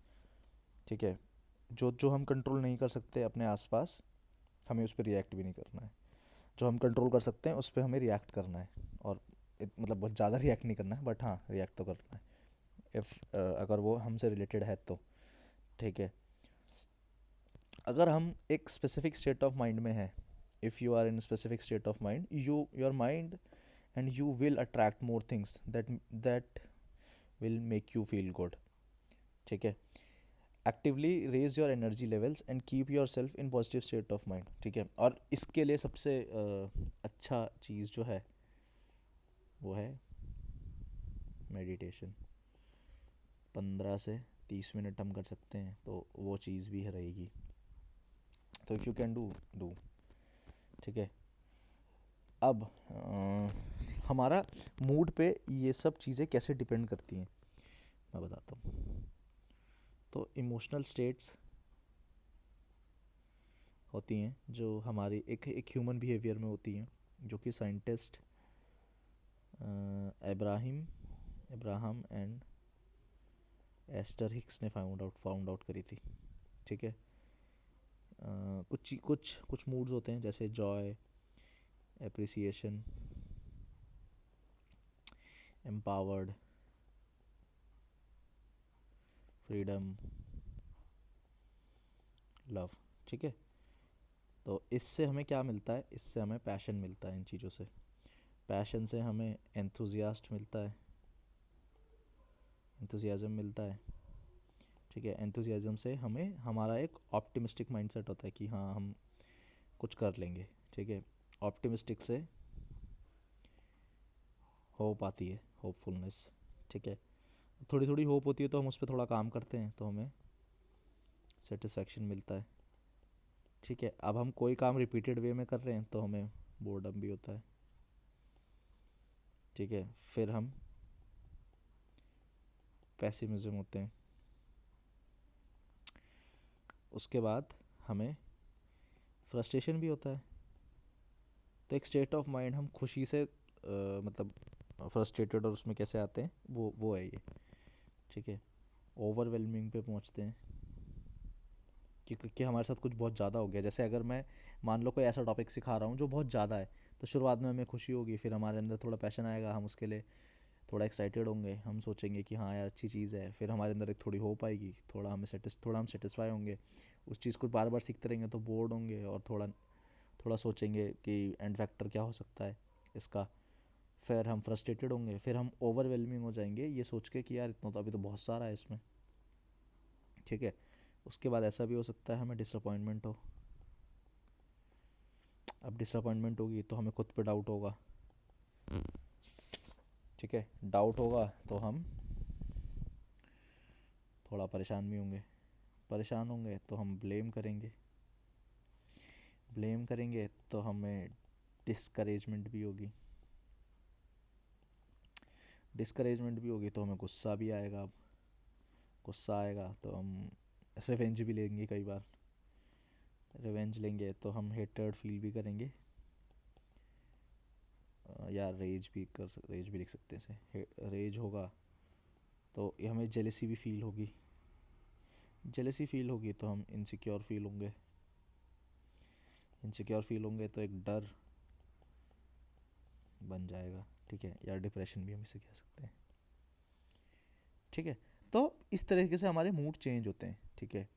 ठीक है, जो जो हम कंट्रोल नहीं कर सकते अपने आसपास, हमें उस पर रिएक्ट भी नहीं करना है। जो हम कंट्रोल कर सकते हैं उस पर हमें रिएक्ट करना है। और मतलब बहुत ज़्यादा रिएक्ट नहीं करना है, बट हाँ रिएक्ट तो करना है, इफ़ अगर वो हमसे रिलेटेड है तो। ठीक है, अगर हम एक स्पेसिफिक स्टेट ऑफ माइंड में हैं, if you are in specific state of mind, your mind and you will attract more things that will make you feel good. ठीक है, actively raise your energy levels and keep yourself in positive state of mind. ठीक है, और इसके लिए सबसे अच्छा चीज़ जो है वो है मेडिटेशन। 15 से 30 मिनट हम कर सकते हैं तो वो चीज़ भी रहेगी। तो इफ़ यू कैन डू। ठीक है, अब हमारा मूड पे ये सब चीज़ें कैसे डिपेंड करती हैं मैं बताता हूँ। तो इमोशनल स्टेट्स होती हैं जो हमारी एक ह्यूमन बिहेवियर में होती हैं, जो कि scientist Ibrahim Abraham and Esther Hicks ने फाउंड आउट करी थी। ठीक है, कुछ मूड्स होते हैं जैसे joy, appreciation, empowered, freedom, love. ठीक है, तो इससे हमें क्या मिलता है? इससे हमें पैशन मिलता है इन चीज़ों से। पैशन से हमें एंथुजियास्ट मिलता है, एंथुजियाज़म मिलता है। ठीक है, एंथुजियाज़म से हमें हमारा एक ऑप्टिमिस्टिक माइंडसेट होता है कि हाँ हम कुछ कर लेंगे। ठीक है, ऑप्टिमिस्टिक से होप आती है, होपफुलनेस। ठीक है, थोड़ी थोड़ी होप होती है तो हम उस पर थोड़ा काम करते हैं तो हमें सेटिस्फेक्शन मिलता है। ठीक है, अब हम कोई काम रिपीटेड वे में कर रहे हैं तो हमें बोर्डम भी होता है। ठीक है, फिर हम पैसिमिज्म होते हैं। उसके बाद हमें फ्रस्ट्रेशन भी होता है। तो एक स्टेट ऑफ माइंड हम खुशी से मतलब फ्रस्ट्रेटेड और उसमें कैसे आते हैं वो है ये। ठीक है, ओवरवेलमिंग पे पहुंचते हैं कि हमारे साथ कुछ बहुत ज़्यादा हो गया। जैसे अगर मैं मान लो कोई ऐसा टॉपिक सिखा रहा हूँ जो बहुत ज़्यादा है, तो शुरुआत में हमें खुशी होगी, फिर हमारे अंदर थोड़ा पैशन आएगा, हम उसके लिए थोड़ा एक्साइटेड होंगे, हम सोचेंगे कि हाँ यार अच्छी चीज़ है, फिर हमारे अंदर एक थोड़ी होप आएगी, थोड़ा हम सेटिस्फाई होंगे। उस चीज़ को बार बार सीखते रहेंगे तो बोर्ड होंगे और थोड़ा थोड़ा सोचेंगे कि एंड फैक्टर क्या हो सकता है इसका। फिर हम फ्रस्ट्रेटेड होंगे, फिर हम ओवरवेलमिंग हो जाएंगे ये सोच के कि यार इतना तो अभी तो बहुत सारा है इसमें। ठीक है, उसके बाद ऐसा भी हो सकता है हमें डिसअपॉइंटमेंट हो। अब डिसअपॉइंटमेंट होगी तो हमें खुद पे डाउट होगा। ठीक है, डाउट होगा तो हम थोड़ा परेशान भी होंगे। परेशान होंगे तो हम ब्लेम करेंगे। ब्लेम करेंगे तो हमें डिस्करेजमेंट भी होगी। डिस्करेजमेंट भी होगी तो हमें गुस्सा भी आएगा। अब गुस्सा आएगा तो हम रिवेंज भी लेंगे। कई बार रिवेंज लेंगे तो हम हेटर्ड फील भी करेंगे। या रेज भी लिख सकते हैं इसे। रेज होगा तो ये हमें जेलेसी भी फील होगी। जेलेसी फील होगी तो हम इनसिक्योर फील होंगे। इनसिक्योर फील होंगे तो एक डर बन जाएगा। ठीक है, या डिप्रेशन भी हम इसे कह सकते हैं। ठीक है, तो इस तरीके से हमारे मूड चेंज होते हैं। ठीक है,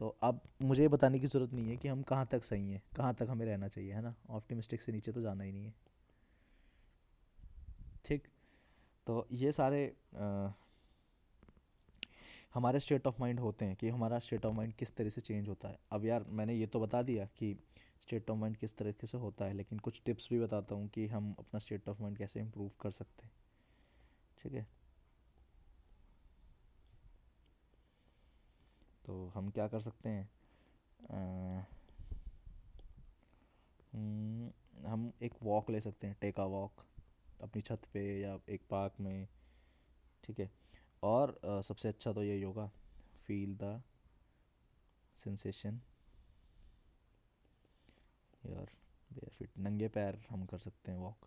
तो अब मुझे ये बताने की ज़रूरत नहीं है कि हम कहाँ तक सही हैं, कहाँ तक हमें रहना चाहिए, है ना। ऑप्टिमिस्टिक से नीचे तो जाना ही नहीं है। ठीक, तो ये सारे हमारे स्टेट ऑफ माइंड होते हैं कि हमारा स्टेट ऑफ माइंड किस तरह से चेंज होता है। अब यार मैंने ये तो बता दिया कि स्टेट ऑफ माइंड किस तरीके से होता है, लेकिन कुछ टिप्स भी बताता हूँ कि हम अपना स्टेट ऑफ माइंड कैसे इम्प्रूव कर सकते हैं। ठीक है, तो हम क्या कर सकते हैं, अ, हम एक वॉक ले सकते हैं, टेक अ वॉक अपनी छत पे या एक पार्क में। ठीक है, और सबसे अच्छा तो ये होगा, फील द सेंसेशन यार, बेयर फिट, नंगे पैर हम कर सकते हैं वॉक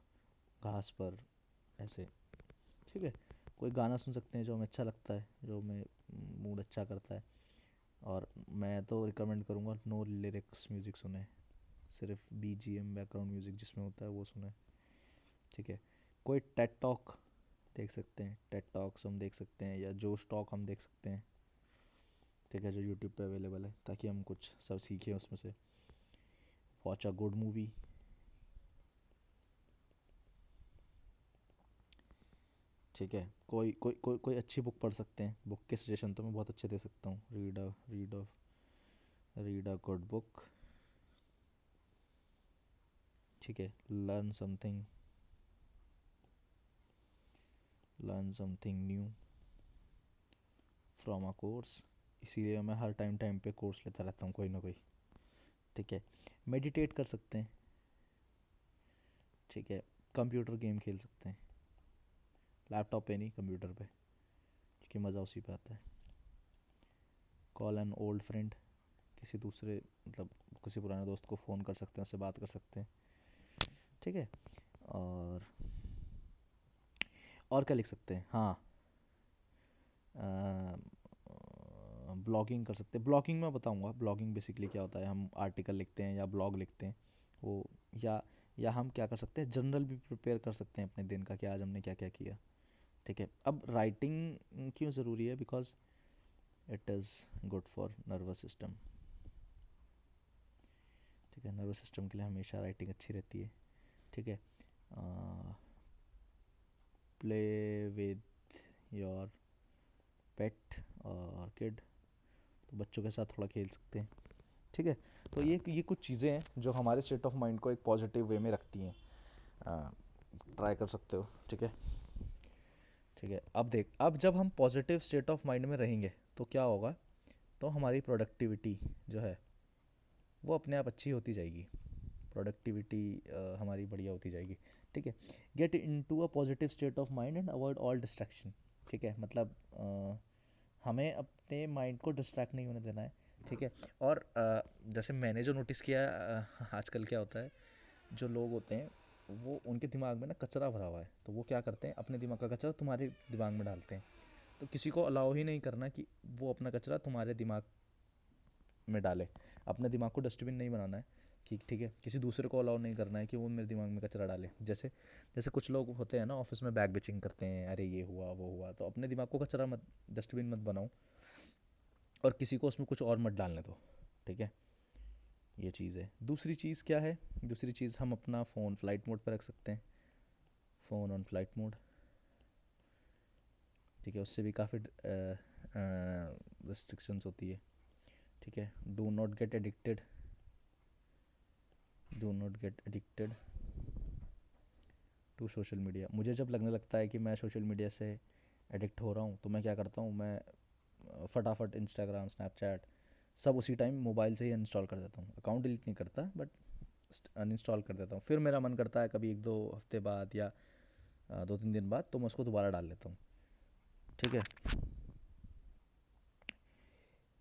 घास पर ऐसे। ठीक है, कोई गाना सुन सकते हैं जो हमें अच्छा लगता है, जो हमें मूड अच्छा करता है। और मैं तो रिकमेंड करूँगा नो लिरिक्स म्यूज़िक सुने, सिर्फ बीजीएम बैकग्राउंड म्यूज़िक जिसमें होता है वो सुने। ठीक है, कोई टेड टॉक देख सकते हैं, टेड टॉक्स हम देख सकते हैं, या जोश टॉक हम देख सकते हैं। ठीक है, जो यूट्यूब पे अवेलेबल है, ताकि हम कुछ सब सीखें उसमें से। Watch a good movie. ठीक है, कोई अच्छी बुक पढ़ सकते हैं, बुक के सजेशन तो मैं बहुत अच्छे दे सकता हूँ। Read a good book. ठीक है, learn something new from a course. इसीलिए मैं हर टाइम पे कोर्स लेता रहता हूँ, कोई ना कोई। ठीक है, मेडिटेट कर सकते हैं। ठीक है, कंप्यूटर गेम खेल सकते हैं, लैपटॉप पे नहीं, कंप्यूटर पे, क्योंकि मज़ा उसी पे आता है। कॉल एन ओल्ड फ्रेंड, किसी दूसरे मतलब किसी पुराने दोस्त को फ़ोन कर सकते हैं, उससे बात कर सकते हैं। ठीक है, और क्या लिख सकते हैं, हाँ, ब्लॉगिंग कर सकते हैं। ब्लॉगिंग मैं बताऊंगा, ब्लॉगिंग बेसिकली क्या होता है। हम आर्टिकल लिखते हैं या ब्लॉग लिखते हैं वो, या हम क्या कर सकते हैं, जर्नल भी प्रिपेयर कर सकते हैं अपने दिन का, कि आज हमने क्या क्या किया। ठीक है, अब राइटिंग क्यों ज़रूरी है, because it is good for nervous system. ठीक है, नर्वस सिस्टम के लिए हमेशा राइटिंग अच्छी रहती है। ठीक है, प्ले विद योर पेट और किड, तो बच्चों के साथ थोड़ा खेल सकते हैं। ठीक है, तो ये कुछ चीज़ें हैं जो हमारे स्टेट ऑफ माइंड को एक पॉजिटिव वे में रखती हैं। ट्राई कर सकते हो। ठीक है, ठीक है, अब देख, अब जब हम पॉजिटिव स्टेट ऑफ माइंड में रहेंगे तो क्या होगा, तो हमारी प्रोडक्टिविटी जो है वो अपने आप अच्छी होती जाएगी। प्रोडक्टिविटी हमारी बढ़िया होती जाएगी। ठीक है, get into a positive state of mind and avoid all distraction. ठीक है, मतलब हमें अपने माइंड को डिस्ट्रैक्ट नहीं होने देना है। ठीक है, और जैसे मैंने जो नोटिस किया है, आजकल क्या होता है, जो लोग होते हैं वो उनके दिमाग में ना कचरा भरा हुआ है, तो वो क्या करते हैं, अपने दिमाग का कचरा तुम्हारे दिमाग में डालते हैं। तो किसी को अलाउ ही नहीं करना कि वो अपना कचरा तुम्हारे दिमाग में डाले। अपने दिमाग को डस्टबिन नहीं बनाना है। ठीक है, किसी दूसरे को अलाउ नहीं करना है कि वो मेरे दिमाग में कचरा डाले। जैसे जैसे कुछ लोग होते हैं ना, ऑफिस में बैग बिचिंग करते हैं, अरे ये हुआ वो हुआ, तो अपने दिमाग को कचरा मत, डस्टबिन मत बनाओ, और किसी को उसमें कुछ और मत डालने दो। ठीक है, ये चीज़ है। दूसरी चीज़ क्या है, दूसरी चीज़, हम अपना फ़ोन फ्लाइट मोड पर रख सकते हैं, फ़ोन ऑन फ्लाइट मोड। ठीक है, उससे भी काफ़ी रिस्ट्रिक्शंस होती है। ठीक है, do not get addicted to social media. मुझे जब लगने लगता है कि मैं सोशल मीडिया से एडिक्ट हो रहा हूँ, तो मैं क्या करता हूँ, मैं फटाफट इंस्टाग्राम, स्नैपचैट सब उसी टाइम मोबाइल से ही अनइंस्टॉल कर देता हूँ। अकाउंट डिलीट नहीं करता, बट अनइंस्टॉल कर देता हूँ। फिर मेरा मन करता है कभी एक दो हफ्ते बाद या 2-3 दिन बाद, तो मैं उसको दोबारा डाल लेता हूँ। ठीक है,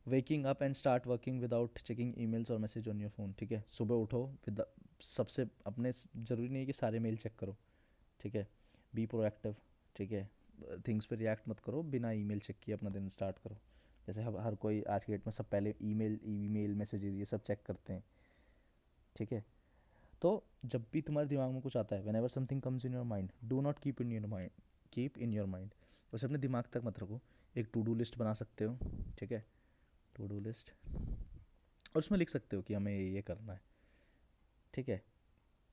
waking up and start working without checking emails और मैसेज ऑन योर फ़ोन। ठीक है, सुबह उठो, विद सबसे अपने, ज़रूरी नहीं है कि सारे मेल चेक करो। ठीक है, बी प्रोएक्टिव। ठीक है, थिंग्स पे रिएक्ट मत करो, बिना ईमेल चेक किए अपना दिन स्टार्ट करो। जैसे हर कोई आज के डेट में सब पहले ईमेल मैसेजेस ये सब चेक करते हैं। ठीक है, तो जब भी तुम्हारे दिमाग में कुछ आता है, when ever something comes in your mind, do not keep in your mind, उसे अपने दिमाग तक मत रखो। एक टू डू लिस्ट बना सकते हो। ठीक है, टू डू लिस्ट, और उसमें लिख सकते हो कि हमें ये करना है। ठीक है,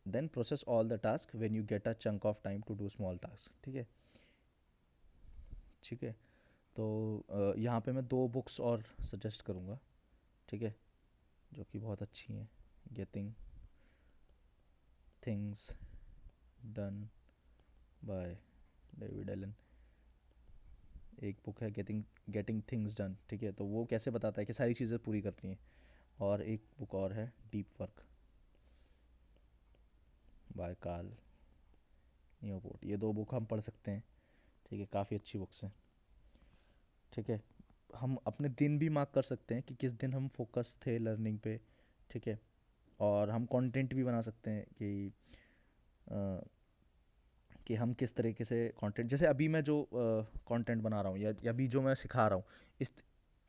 then process all the task when you get a chunk of time to do small task. ठीक है, ठीक है, तो यहाँ पे मैं 2 बुक्स और सजेस्ट करूँगा। ठीक है, जो कि बहुत अच्छी हैं। Getting things done by David Allen. एक बुक है गेटिंग गेटिंग थिंग्स डन, ठीक है, तो वो कैसे बताता है कि सारी चीज़ें पूरी करनी है। और एक बुक और है deep work by Carl Newport. ये दो बुक हम पढ़ सकते हैं, ठीक है, काफ़ी अच्छी बुक्स हैं। ठीक है, हम अपने दिन भी मार्क कर सकते हैं कि किस दिन हम फोकस थे लर्निंग पे, ठीक है। और हम कंटेंट भी बना सकते हैं अ, कि हम किस तरीके से कंटेंट, जैसे अभी मैं जो कंटेंट बना रहा हूँ या अभी जो मैं सिखा रहा हूँ, इस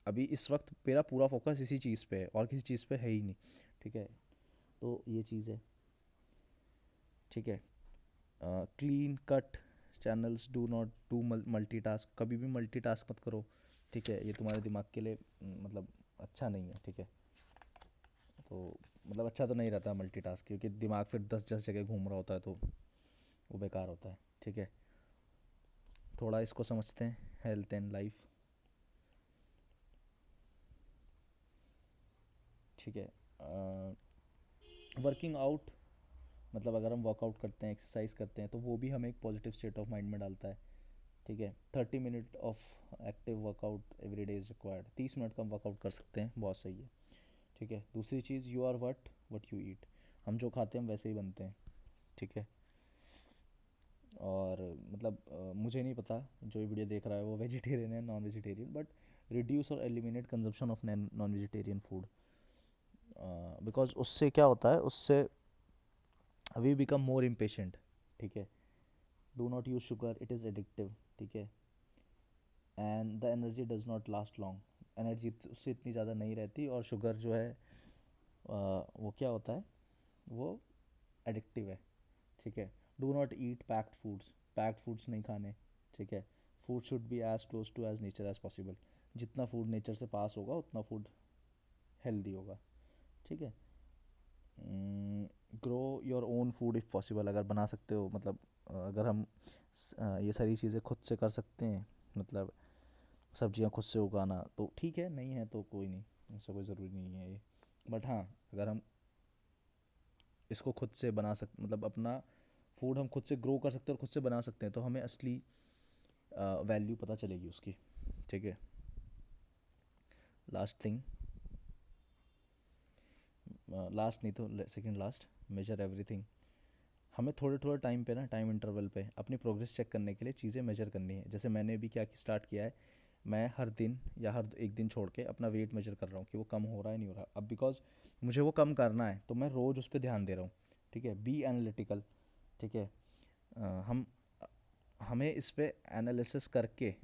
अभी इस वक्त मेरा पूरा फोकस इसी चीज़ पे है और किसी चीज़ पे है ही नहीं, ठीक है। तो ये चीज़ है, ठीक है। Clean cut channels, do not do multitask, कभी भी मल्टीटास्क मत करो, ठीक है, ये तुम्हारे दिमाग के लिए मतलब अच्छा नहीं है, ठीक है। तो मतलब अच्छा तो नहीं रहता मल्टीटास्क, क्योंकि दिमाग फिर 10 जगह घूम रहा होता है, तो वो बेकार होता है, ठीक है। थोड़ा इसको समझते हैं, हेल्थ एंड लाइफ, ठीक है। वर्किंग आउट, मतलब अगर हम वर्कआउट करते हैं, एक्सरसाइज करते हैं, तो वो भी हमें एक पॉजिटिव स्टेट ऑफ माइंड में डालता है, ठीक है। 30 minute of active workout every day is required, 30 minute का हम वर्कआउट कर सकते हैं, बहुत सही है, ठीक है। दूसरी चीज़, you are what you eat, हम जो खाते हैं हम वैसे ही बनते हैं, ठीक है। और मतलब मुझे नहीं पता जो ये वीडियो देख रहा है वो वेजिटेरियन है नॉन वेजिटेरियन, बट रिड्यूस और eliminate consumption of non vegetarian food, because उससे क्या होता है, उससे वी बिकम मोर इम्पेशेंट, ठीक है। Do not use sugar, it is addictive, ठीक है। And the energy does not last long, energy उससे इतनी ज़्यादा नहीं रहती, और शुगर जो है वो क्या होता है, वो एडिक्टिव है, ठीक है। Do not eat packed foods नहीं खाने, ठीक है। Food should be as close to as nature as possible, जितना फूड नेचर से पास होगा उतना फूड हेल्दी होगा, ठीक है। Grow your own food if possible, अगर बना सकते हो, मतलब अगर हम ये सारी चीज़ें खुद से कर सकते हैं, मतलब सब्जियां खुद से उगाना, तो ठीक है, नहीं है तो कोई नहीं, ऐसा कोई ज़रूरी नहीं है ये। बट हाँ, अगर हम इसको खुद से बना सकते, मतलब अपना फूड हम खुद से ग्रो कर सकते हैं और खुद से बना सकते हैं, तो हमें असली वैल्यू पता चलेगी उसकी, ठीक है। लास्ट थिंग, लास्ट नहीं तो सेकंड लास्ट, मेजर एवरीथिंग। हमें थोड़े थोड़े टाइम पे ना, टाइम इंटरवल पे अपनी प्रोग्रेस चेक करने के लिए चीज़ें मेजर करनी है। जैसे मैंने भी क्या स्टार्ट किया है, मैं हर दिन या हर एक दिन छोड़ के अपना वेट मेजर कर रहा हूँ कि वो कम हो रहा है नहीं हो रहा। अब बिकॉज मुझे वो कम करना है, तो मैं रोज़ उस पर ध्यान दे रहा हूँ, ठीक है। बी एनालिटिकल, ठीक है। हम हमें इस पे एनालिसिस करके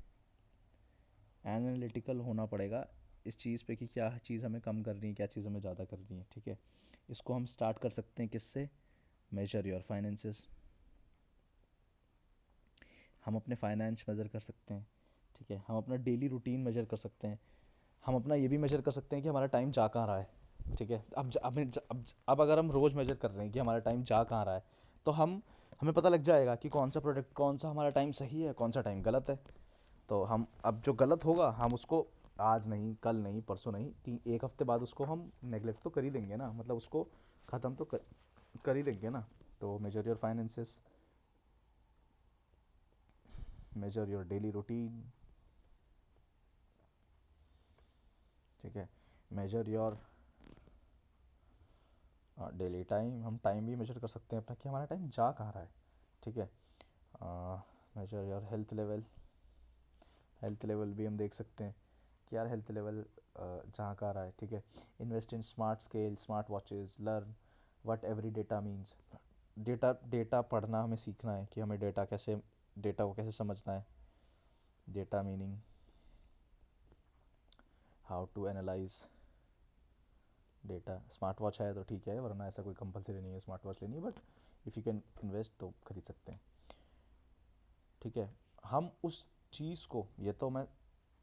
एनालिटिकल होना पड़ेगा इस चीज़ पे कि क्या चीज़ हमें कम करनी है, क्या चीज़ हमें ज़्यादा करनी है, ठीक है। इसको हम स्टार्ट कर सकते हैं किससे, मेजर योर फाइनेंसेस, हम अपने फाइनेंस मेज़र कर सकते हैं, ठीक है। हम अपना डेली रूटीन मेज़र कर सकते हैं, हम अपना ये भी मेज़र कर सकते हैं कि हमारा टाइम जा कहाँ रहा है, ठीक है। अब अगर हम रोज़ मेज़र कर रहे हैं कि हमारा टाइम जा कहाँ रहा है, तो हमें पता लग जाएगा कि कौन सा हमारा टाइम सही है, कौन सा टाइम गलत है। तो हम अब जो गलत होगा हम उसको आज नहीं, कल नहीं, परसों नहीं, एक हफ्ते बाद उसको हम नेगलेक्ट तो कर ही देंगे ना, मतलब उसको ख़त्म तो कर ही देंगे ना। तो major your finances, major your daily routine, ठीक है। मेजर योर डेली टाइम, हम टाइम भी मेजर कर सकते हैं अपना कि हमारा टाइम जा कहाँ रहा है, ठीक है। मेजर योर हेल्थ लेवल भी हम देख सकते हैं कि यार हेल्थ लेवल जहाँ का आ रहा है, ठीक है। Invest in smart scale, smart watches, learn what every data means, data पढ़ना हमें सीखना है कि हमें डेटा को कैसे समझना है। Data meaning how to analyse data. Smart watch है तो ठीक है, वरना ऐसा कोई कंपलसरी नहीं है स्मार्ट वॉच लेनी है, but if you can invest तो खरीद सकते हैं, ठीक है। हम उस चीज़ को, ये तो मैं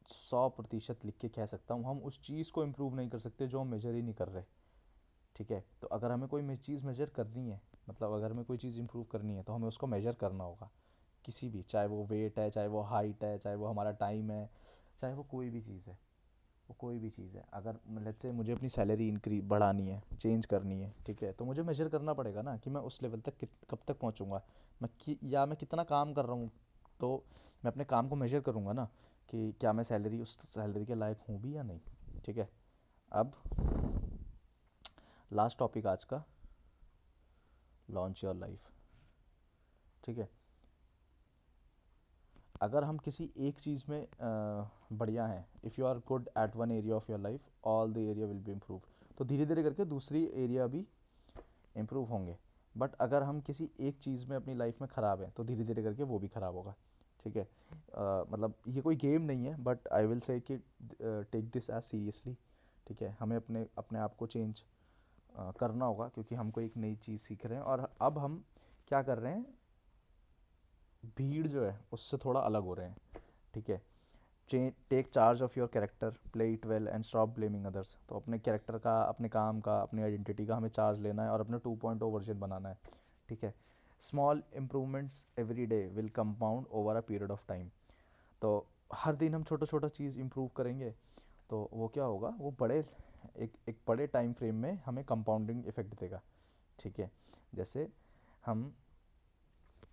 100% लिख के कह सकता हूँ, हम उस चीज़ को इम्प्रूव नहीं कर सकते जो हम मेजर ही नहीं कर रहे, ठीक है। तो अगर हमें कोई चीज़ मेजर करनी है, मतलब अगर हमें कोई चीज़ इम्प्रूव करनी है, तो हमें उसको मेजर करना होगा, किसी भी, चाहे वो वेट है, चाहे वो हाइट है, चाहे वो हमारा टाइम है, चाहे वो कोई भी चीज़ है, वो कोई भी चीज़ है, अगर लेट्स से मुझे अपनी सैलरी इंक्रीज बढ़ानी है, चेंज करनी है, ठीक है, तो मुझे मेजर करना पड़ेगा ना कि मैं उस लेवल तक कब तक पहुंचूंगा। या मैं कितना काम कर रहा हूँ, तो मैं अपने काम को मेजर करूँगा ना कि क्या मैं सैलरी उस सैलरी के लायक हूँ भी या नहीं। ठीक है। अब लास्ट टॉपिक आज का, लॉन्च योर लाइफ। ठीक है। अगर हम किसी एक चीज़ में बढ़िया हैं, if you are good at one area of your life, all the area will be improve. तो धीरे धीरे करके दूसरी एरिया भी इम्प्रूव होंगे। बट अगर हम किसी एक चीज़ में अपनी लाइफ में ख़राब हैं, तो धीरे धीरे करके वो भी ख़राब होगा। ठीक है। मतलब ये कोई गेम नहीं है, बट आई विल से कि टेक दिस एज सीरियसली। ठीक है। हमें अपने अपने आप को चेंज करना होगा, क्योंकि हम कोई एक नई चीज़ सीख रहे हैं, और अब हम क्या कर रहे हैं, भीड़ जो है उससे थोड़ा अलग हो रहे हैं। ठीक है। Take charge of your character, play it well and stop blaming others. तो अपने कैरेक्टर का, अपने काम का, अपनी आइडेंटिटी का हमें चार्ज लेना है और अपने 2.0 वर्जन बनाना है। ठीक है। Small improvements every day will compound over a period of time. तो हर दिन हम छोटा छोटा चीज़ इम्प्रूव करेंगे, तो वो क्या होगा, वो बड़े एक बड़े टाइम फ्रेम में हमें कंपाउंडिंग इफेक्ट देगा। ठीक है। जैसे हम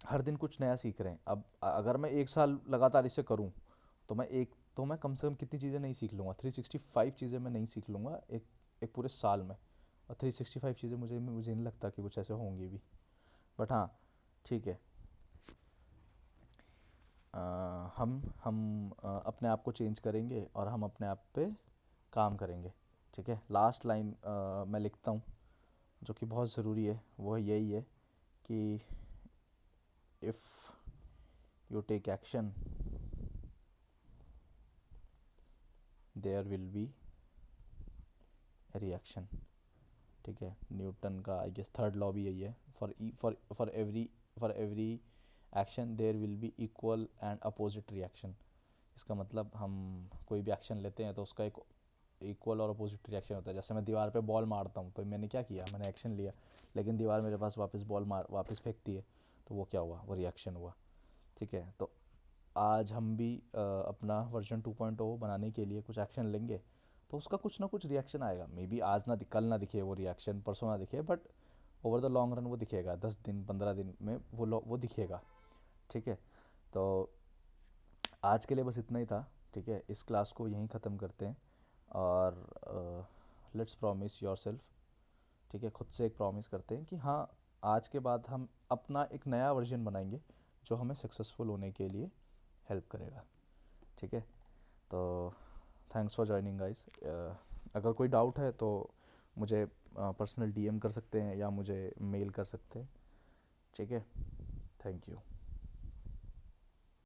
हर दिन कुछ नया सीख रहे हैं, अब अगर मैं एक साल लगातार इसे करूं, तो मैं कम से कम कितनी चीज़ें नहीं सीख लूँगा, 365 चीज़ें मैं नहीं सीख लूँगा एक एक पूरे साल में। और 365 चीज़ें मुझे नहीं लगता कि कुछ ऐसे होंगी भी। बट हाँ, ठीक है। अ, हम अपने आप को चेंज करेंगे और हम अपने आप पे काम करेंगे। ठीक है। लास्ट लाइन मैं लिखता हूँ, जो कि बहुत ज़रूरी है, वो यही है कि if you take action, there will be reaction. ठीक है। न्यूटन का आई गेस थर्ड लॉ भी यही है, for every action there will be equal and opposite reaction. इसका मतलब हम कोई भी एक्शन लेते हैं तो उसका एक इक्वल और अपोजिट रिएक्शन होता है। जैसे मैं दीवार पे बॉल मारता हूँ, तो मैंने क्या किया, मैंने एक्शन लिया, लेकिन दीवार मेरे पास वापस बॉल मार वापस फेंकती है, तो वो क्या हुआ, वो रिएक्शन हुआ। ठीक है। तो आज हम भी अपना वर्जन 2.0 बनाने के लिए कुछ एक्शन लेंगे, तो उसका कुछ ना कुछ रिएक्शन आएगा। मे बी आज ना कल ना दिखे वो रिएक्शन, परसों ना दिखे, but over the long run वो दिखेगा, 10 दिन 15 दिन में वो दिखेगा। ठीक है। तो आज के लिए बस इतना ही था। ठीक है। इस क्लास को यहीं ख़त्म करते हैं, और लेट्स प्रॉमिस योर सेल्फ। ठीक है। खुद से एक प्रॉमिस करते हैं कि हाँ, आज के बाद हम अपना एक नया वर्जन बनाएंगे जो हमें सक्सेसफुल होने के लिए हेल्प करेगा। ठीक है। तो थैंक्स फॉर ज्वाइनिंग गाइस। अगर कोई डाउट है तो मुझे पर्सनल डीएम कर सकते हैं या मुझे मेल कर सकते हैं। ठीक है। Thank you.